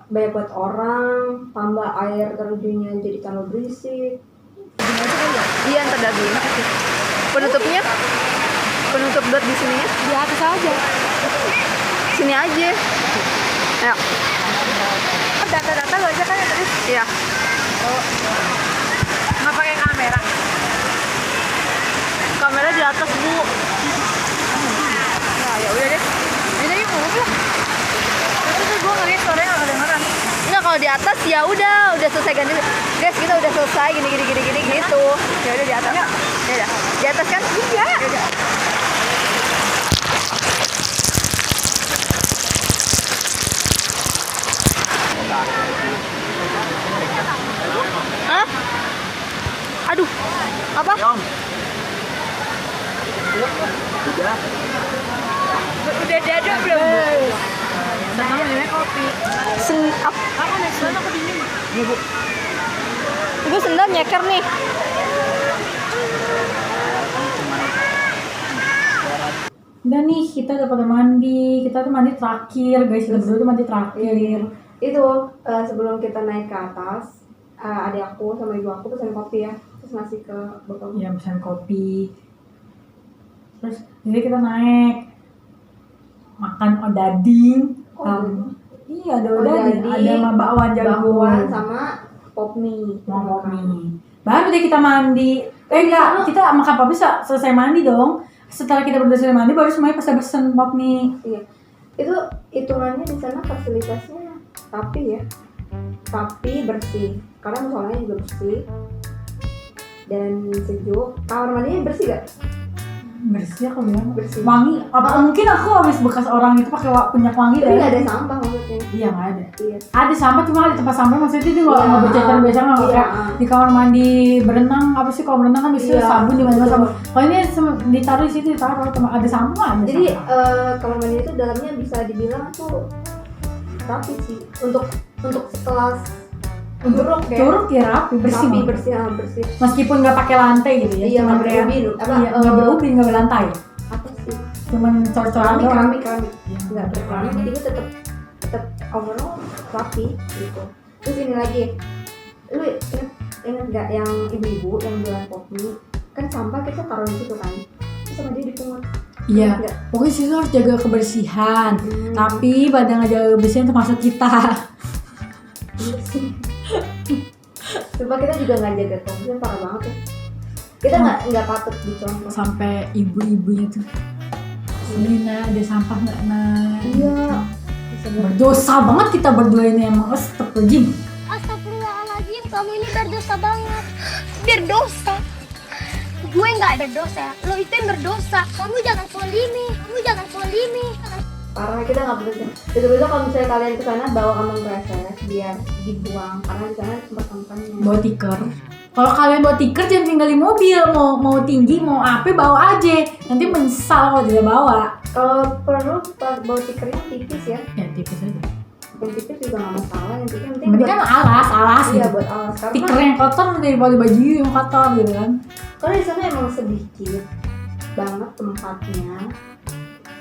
buat orang, tambah air terjunnya jadi tambah berisik. Iya ntar dubbing. Penutup buat di sini ya. Di atas aja. Sini aja. Ayo. Data-data lo aja kan ya tadi. Iya. Nggak pakai kamera. Kamera di atas bu. Nah ya udah deh. Ini yuk ngomong. Terus gue ngeliat suaranya nggak kedengeran. Enggak kalau di atas ya udah selesai ganti. Guys kita udah selesai gini gitu. Ya udah di atas. Ya udah. Di atas kan? Iya. Ya udah. Hah? Aduh. Apa? Udah dada belum? Sama minumnya kopi. Aku nih, soalnya aku dingin. Ibu sendal nyeker nih. Udah nih kita udah pada mandi. Kita tuh mandi terakhir guys. Kita berdua tuh mandi terakhir. Itu sebelum kita naik ke atas, adik aku sama ibu aku pesan kopi ya, terus ngasih ke bapak. Ya pesan kopi. Terus jadi kita naik makan odading. Iya ada odading. Ada sama bakwan jagung. bakwan sama pop mie. Mau mie. Baru deh kita mandi. Enggak, kita makan pop mie selesai mandi dong. Setelah kita berdua selesai mandi baru semuanya pesen pop mie. Iya. Itu hitungannya di sana fasilitasnya rapi ya. Rapi, bersih. Karena musolanya juga bersih. Dan sejuk. Kamar mandinya bersih gak? Bersih aku bilang. Bersih. Wangi. Apa mungkin aku habis bekas orang itu pakai minyak wangi Tapi dari. nggak ada sampah maksudnya. Iya nggak ada. Iya. Ada sampah cuma di tempat sampah maksudnya itu nggak Iya, berjajar biasa nggak iya. kayak di kamar mandi berenang apa sih kalau berenang kan biasanya Iya, sabun di mana betul. sabun. Kalau ini ditaruh di situ ditaruh cuma ada sampah ada. Jadi sampah. kamar mandi itu dalamnya bisa dibilang tuh rapi sih. Untuk sekelas Untuk Curug ya. Curug ya rapi bersih. rapi, Bang. bersih. meskipun nggak pakai lantai gitu ya Iya, cuma nggak kayak berubin. Apa, iya nggak berubin nggak berlantai Apa sih? cuman cor-coran doang. keramik nggak berkeramik, jadi gue tetap overall rapi gitu. Terus ini lagi, lu ingat nggak yang ibu-ibu yang jualan pop mie kan sampah kita taruh di situ kan, terus sama dia dipungut. Iya Ingat nggak? pokoknya situ harus jaga kebersihan Hmm. tapi pada nggak jaga kebersihan termasuk kita. Sumpah kita juga nggak jaga kebersihan, parah banget ya. Kita nggak patut dicontoh. Sampai ibu-ibunya tuh sini nah ada sampah nggak nah. Iya. Berdosa banget kita berdua ini emang. Astagfirullahaladzim. Astagfirullahaladzim, kamu ini berdosa banget. Berdosa? Gue nggak berdosa, lo itu yang berdosa. Kamu jangan polimi. Parah, kita nggak boleh. Betul-betul kalau misalnya kalian ke sana bawa kantong kresek biar dibuang karena di sana tempat sampahnya. Bawa tikar. Kalau kalian bawa tikar jangan tinggal di mobil. Mau tinggi mau apa bawa aja. Nanti menyesal kalau tidak bawa. Kalau perlu bawa tikernya tipis ya. Ya tipis aja. Yang tipis juga nggak masalah. Yang penting Mending kan alas iya gitu. buat alas. Tikar Karena yang kotor daripada baju yang kotor gitu kan. karena di sana emang sedikit banget tempatnya,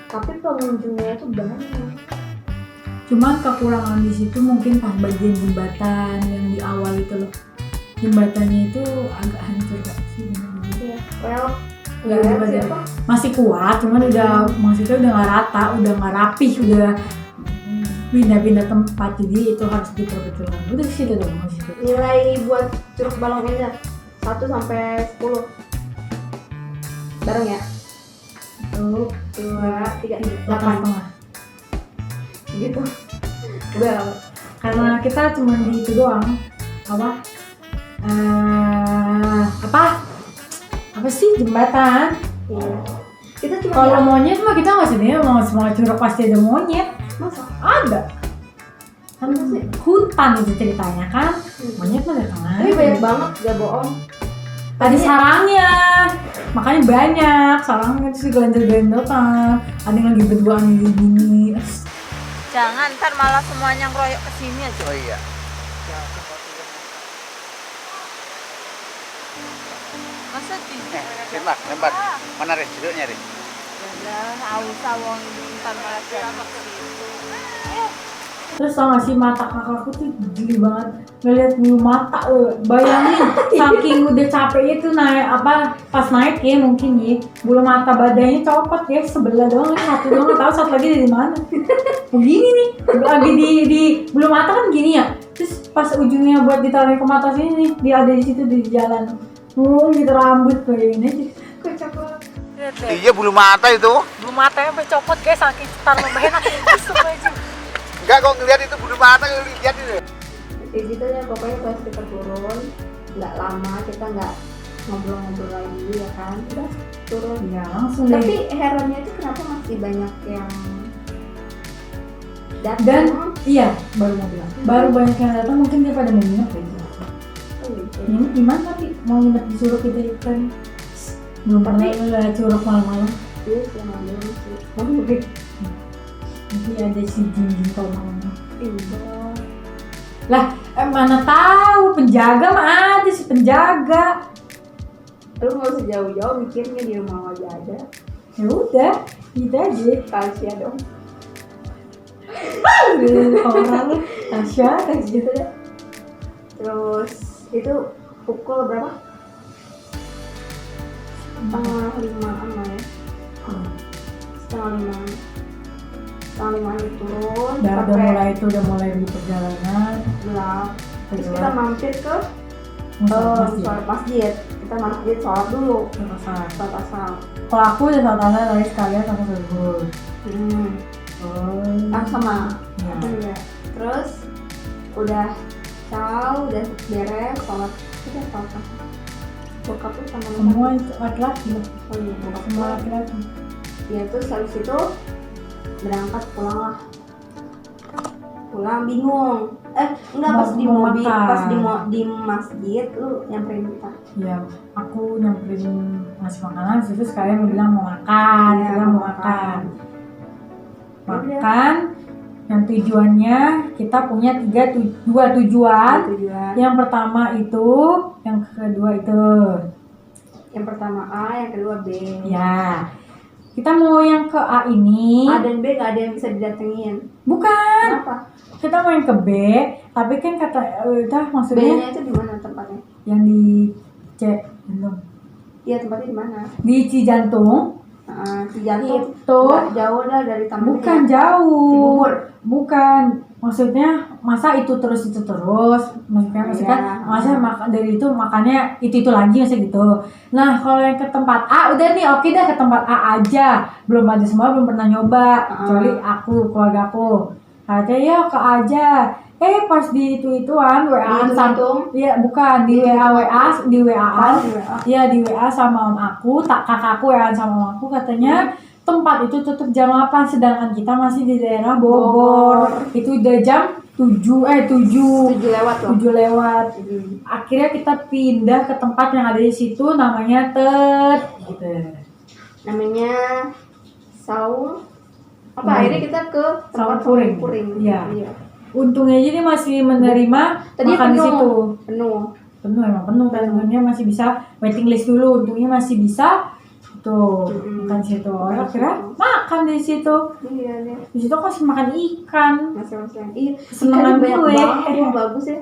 tapi pengunjungnya tuh banyak. Cuman kekurangan di situ mungkin pas bagian jembatan yang di awal itu loh. Jembatannya itu agak hancur gak sih? Iya. Well, Nggak ada siapa? badan. Masih kuat, cuman udah maksudnya udah nggak rata, udah nggak rapih, udah pindah-pindah tempat, jadi itu harus diperbetulkan. Udah sih udah dong situ. Nilai buat curug balong ini 1 sampai 10. Bareng ya. 1, 2, 3, 8 8,5. gitu. Udah. Karena kita cuma di itu doang. Apa sih jembatan? Iya. Kita cuma Kalau monyet mah kita nggak sedih, mau semua curug pasti ada monyet. masa Ada. Kan hutan itu ceritanya kan. Monyet mah datang tapi aja. banyak banget, gak bohong. Tadi sarangnya, makanya banyak sarangnya terus diganjel-ganjel kan. Ada yang lagi berduaan gini. Jangan, ntar malah semuanya ngeroyok ke sini aja. Oh iya. Masa di Lempar. Mana res? Duduknya res. Yalah, ausah wong ntar malah jalan ke situ. Terus tau gak sih mata kakakku tuh geli banget ngeliat bulu mata. Bayangin saking udah capeknya tuh pas naik ya mungkin ya bulu mata badannya copot ya sebelah doang, satu doang nggak tahu satu lagi dari mana. Begini nih lagi di bulu mata kan gini ya, terus pas ujungnya buat ditaruh ke mata sini nih dia ada di situ di jalan. Gitu rambut kayak ini Kocak banget. Iya bulu mata itu. bulu matanya sampai copot guys saking taruh bahena aja. Enggak kok ngeliat itu bulu mata lihat itu. Ya gitu ya, pokoknya pas kita turun nggak lama, kita nggak ngobrol-ngobrol lagi ya kan, udah turun. Ya langsung Tapi deh. herannya itu kenapa masih banyak yang datang? Dan iya baru mau bilang baru banyak yang datang, mungkin dia pada mau nginep gitu. Oh, gitu. Ini gimana tapi mau nginep di Curug kita kan belum pernah lihat Curug malam-malam. Iya sih, emang belum sih. Mungkin Nanti ada si Jinjin kalau malam. iya. Lah mana tahu penjaga mah ada si penjaga. Lu nggak usah jauh-jauh mikirnya, di rumah aja ada. Ya udah gitu aja. Tasya dong. Orang Tasya kayak gitu deh. Terus itu pukul berapa? Setengah 5-an lah ya. Setengah 5 turun Udah mulai di perjalanan. gelap. Terus kita Gelap. mampir ke Masjid. sholat masjid. Kita masjid sholat dulu. Selesai. Sholat asar. Kalau aku udah sholat asar lagi sekalian sama subuh. Sama. Ya. Iya. Terus udah udah beres sholat. Udah sholat asar. Bokap tuh sama Semua itu laki-laki lah. Oh iya, bokap Semua gua. laki-laki. Ya terus habis itu berangkat pulang lah. Pulang bingung. Enggak, pas di Mau mobil, makan. pas di masjid lu nyamperin kita. Ya, aku nyamperin ngasih makanan, terus sekalian bilang mau makan, Iya, bilang mau mau makan. makan. Makan, yang tujuannya kita punya dua tujuan. Tujuan. Yang pertama itu, yang kedua itu, Yang pertama A, yang kedua B. ya. Kita mau yang ke A ini, A dan B nggak ada yang bisa didatengin. bukan. Kenapa? Kita mau yang ke B, tapi kan kata, maksudnya B-nya itu di mana tempatnya? yang di Jantung, Iya, tempatnya di mana? di Cijantung. Cijantung. Itu Nggak jauh dah dari Taman bukan Ria. jauh, Cibubur. bukan Maksudnya masa itu terus maksudnya Iya. masa makan dari itu makannya itu lagi masa gitu. Nah kalau yang ke tempat A udah nih oke dah ke tempat A aja, belum ada semua, belum pernah nyoba kecuali aku, keluarga aku. Katanya ya ke A aja. Pas di ituan WA-an sama, iya bukan di WA-an, iya di WA sama om aku, kakakku WA-an sama om aku katanya tempat itu tutup jam 8 sedangkan kita masih di daerah Bogor. Itu udah jam 7 lewat loh. 7 lewat. Akhirnya kita pindah ke tempat yang ada di situ namanya gitu. Namanya Saung apa akhirnya kita ke tempat Saung Puring. Iya. Untungnya jadi masih menerima Tadi makan di situ. penuh. Emang penuh kan, untungnya masih bisa waiting list dulu, untungnya masih bisa tuh makan situ. Akhirnya makan di situ. Iya deh. Di situ kasih makan ikan. Masalah iya. Kesenangan Ikan banyak gue. banget, bagus ya.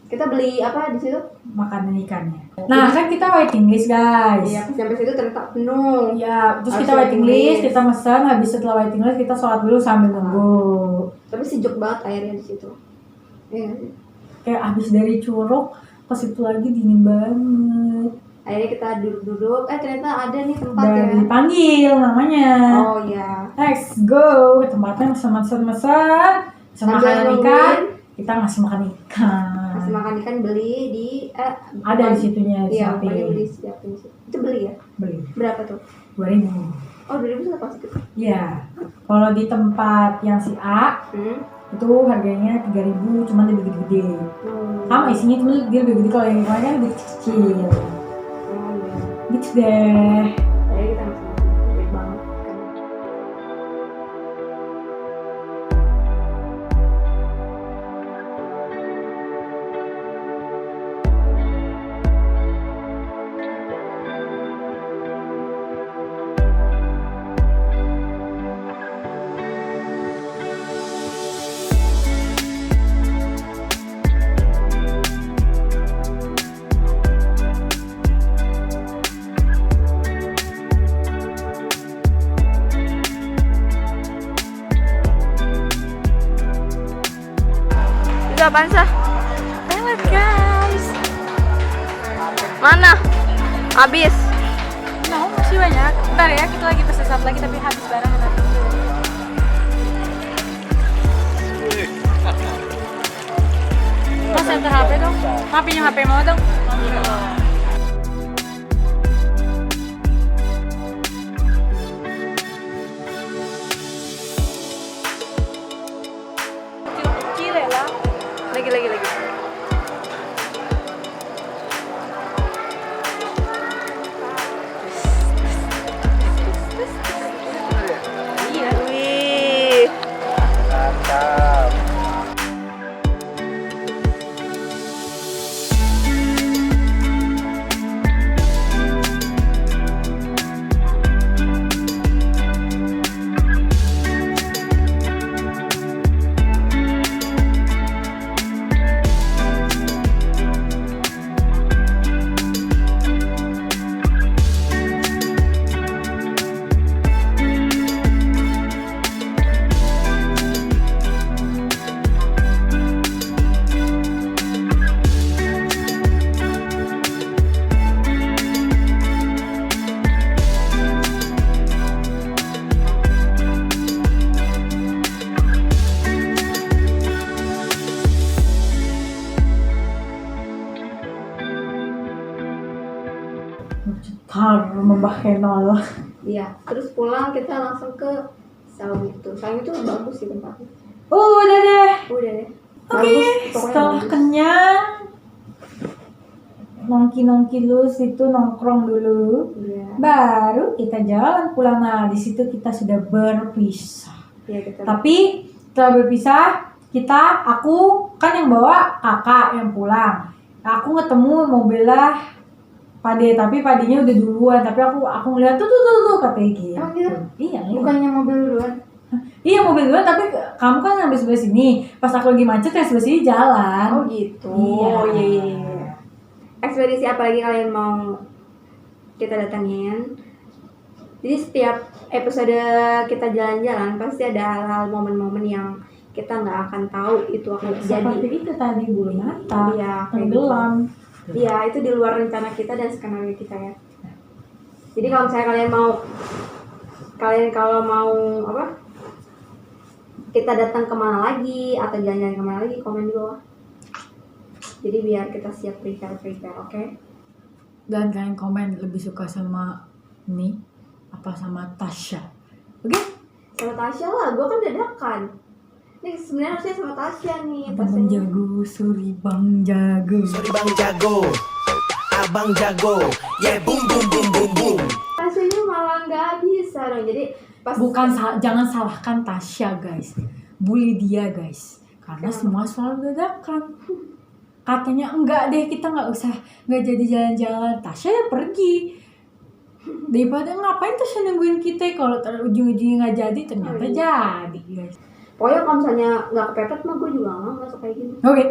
Kita beli apa di situ? Makanan ikannya. Nah kan kita waiting list guys. Iya, pas sampai situ ternyata penuh. Ya, terus Harus kita waiting waiting list, list. kita pesan, habis setelah waiting list kita sholat dulu sambil nunggu. Tapi sejuk banget airnya di situ. Iya. Kayak habis dari Curug, pas itu lagi dingin banget. Akhirnya kita duduk-duduk, ternyata ada nih tempat Dan ya. dipanggil namanya. Oh iya. Let's go ke tempatnya mesen Sambil makanan nungguin. ikan, kita ngasih makan ikan. Masih makan ikan beli di Ada di situnya di Iya, Shopee. pokoknya beli siapin di situ. Itu beli ya? Beli Berapa tuh? 2.000. Oh, 2000 sudah pasti gitu. Iya. Kalau di tempat yang si A itu harganya 3.000, cuma lebih gede-gede. Sama isinya cuma dia lebih gede, kalau yang lain kan lebih kecil. Oh iya. Gitu deh. Jadi kita masih baik banget kan. Itu apaan sih? Lewat guys. Mana? Habis. Nah, masih banyak. Bentar ya, kita lagi pesen satu lagi tapi habis barang. Mas, enter HP dong. Pinjam HP mau dong. Kecil ya lah. Lagi. Iya. Wih. Mantap. Har Mbah Kenol. Iya, terus pulang kita langsung ke Saung itu. Saung itu bagus sih tempatnya. Udah deh. Udah deh. Oke, Bagus, pokoknya setelah bagus. kenyang, nongki dulu situ, nongkrong dulu, Iya. baru kita jalan pulang. Nah, di situ kita sudah berpisah. Iya, kita. Tapi setelah berpisah, aku kan yang bawa kakak yang pulang. Aku ketemu mobilnya Pade, tapi Padenya udah duluan. Tapi aku ngeliat tuh katanya gitu. Emang gitu? Iya. Bukannya mobil duluan. Iya mobil duluan, tapi kamu kan ngambil sebelah sini. Pas aku lagi macet ya sebelah sini jalan. Oh gitu. Iya. Oh iya. Ekspedisi apa lagi kalian mau kita datangin? Jadi setiap episode kita jalan-jalan pasti ada hal-hal momen-momen yang kita nggak akan tahu itu akan Seperti terjadi. itu tadi bulan mata, Iya, kayak gitu. tenggelam. Iya, itu di luar rencana kita dan skenario kita ya. Jadi kalau misalnya kalian kalau mau apa? Kita datang kemana lagi atau jalan-jalan kemana lagi, komen di bawah. Jadi biar kita siap prepare, oke? Dan kalian komen lebih suka sama ini apa sama Tasya. Oke? Sama Tasya lah, gue kan dadakan. Ini sebenarnya harusnya sama Tasya nih. Bang jago, sorry Bang jago. Sorry Bang Jago, Abang Jago, yeah boom boom boom boom boom. Tasyanya malah nggak bisa dong. Jadi pas Jangan salahkan Tasya guys, bully dia guys, karena semua selalu dadakan. Katanya enggak deh, kita nggak jadi jalan-jalan. Tasya ya pergi. Daripada ngapain Tasya nungguin kita kalau ujung-ujungnya nggak jadi, ternyata jadi guys. pokoknya kalau misalnya nggak kepepet mah gue juga nggak masuk kayak gini. Oke.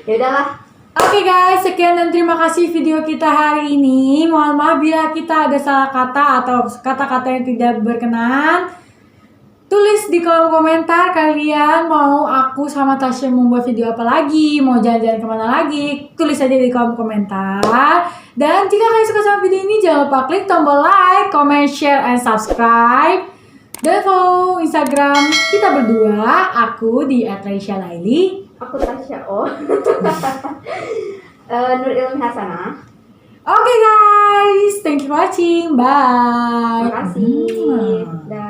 Ya udahlah. Oke guys, sekian dan terima kasih video kita hari ini. Mohon maaf bila kita ada salah kata atau kata-kata yang tidak berkenan. Tulis di kolom komentar kalian mau aku sama Tasya membuat video apa lagi, mau jalan-jalan kemana lagi. Tulis aja di kolom komentar. Dan jika kalian suka sama video ini, jangan lupa klik tombol like, comment, share, and subscribe. Dan follow Instagram kita berdua, aku di @raisya_laili. Aku Tasya Nur Ilmi Hasanah. Oke guys, thank you for watching. Bye. Terima kasih. Dah.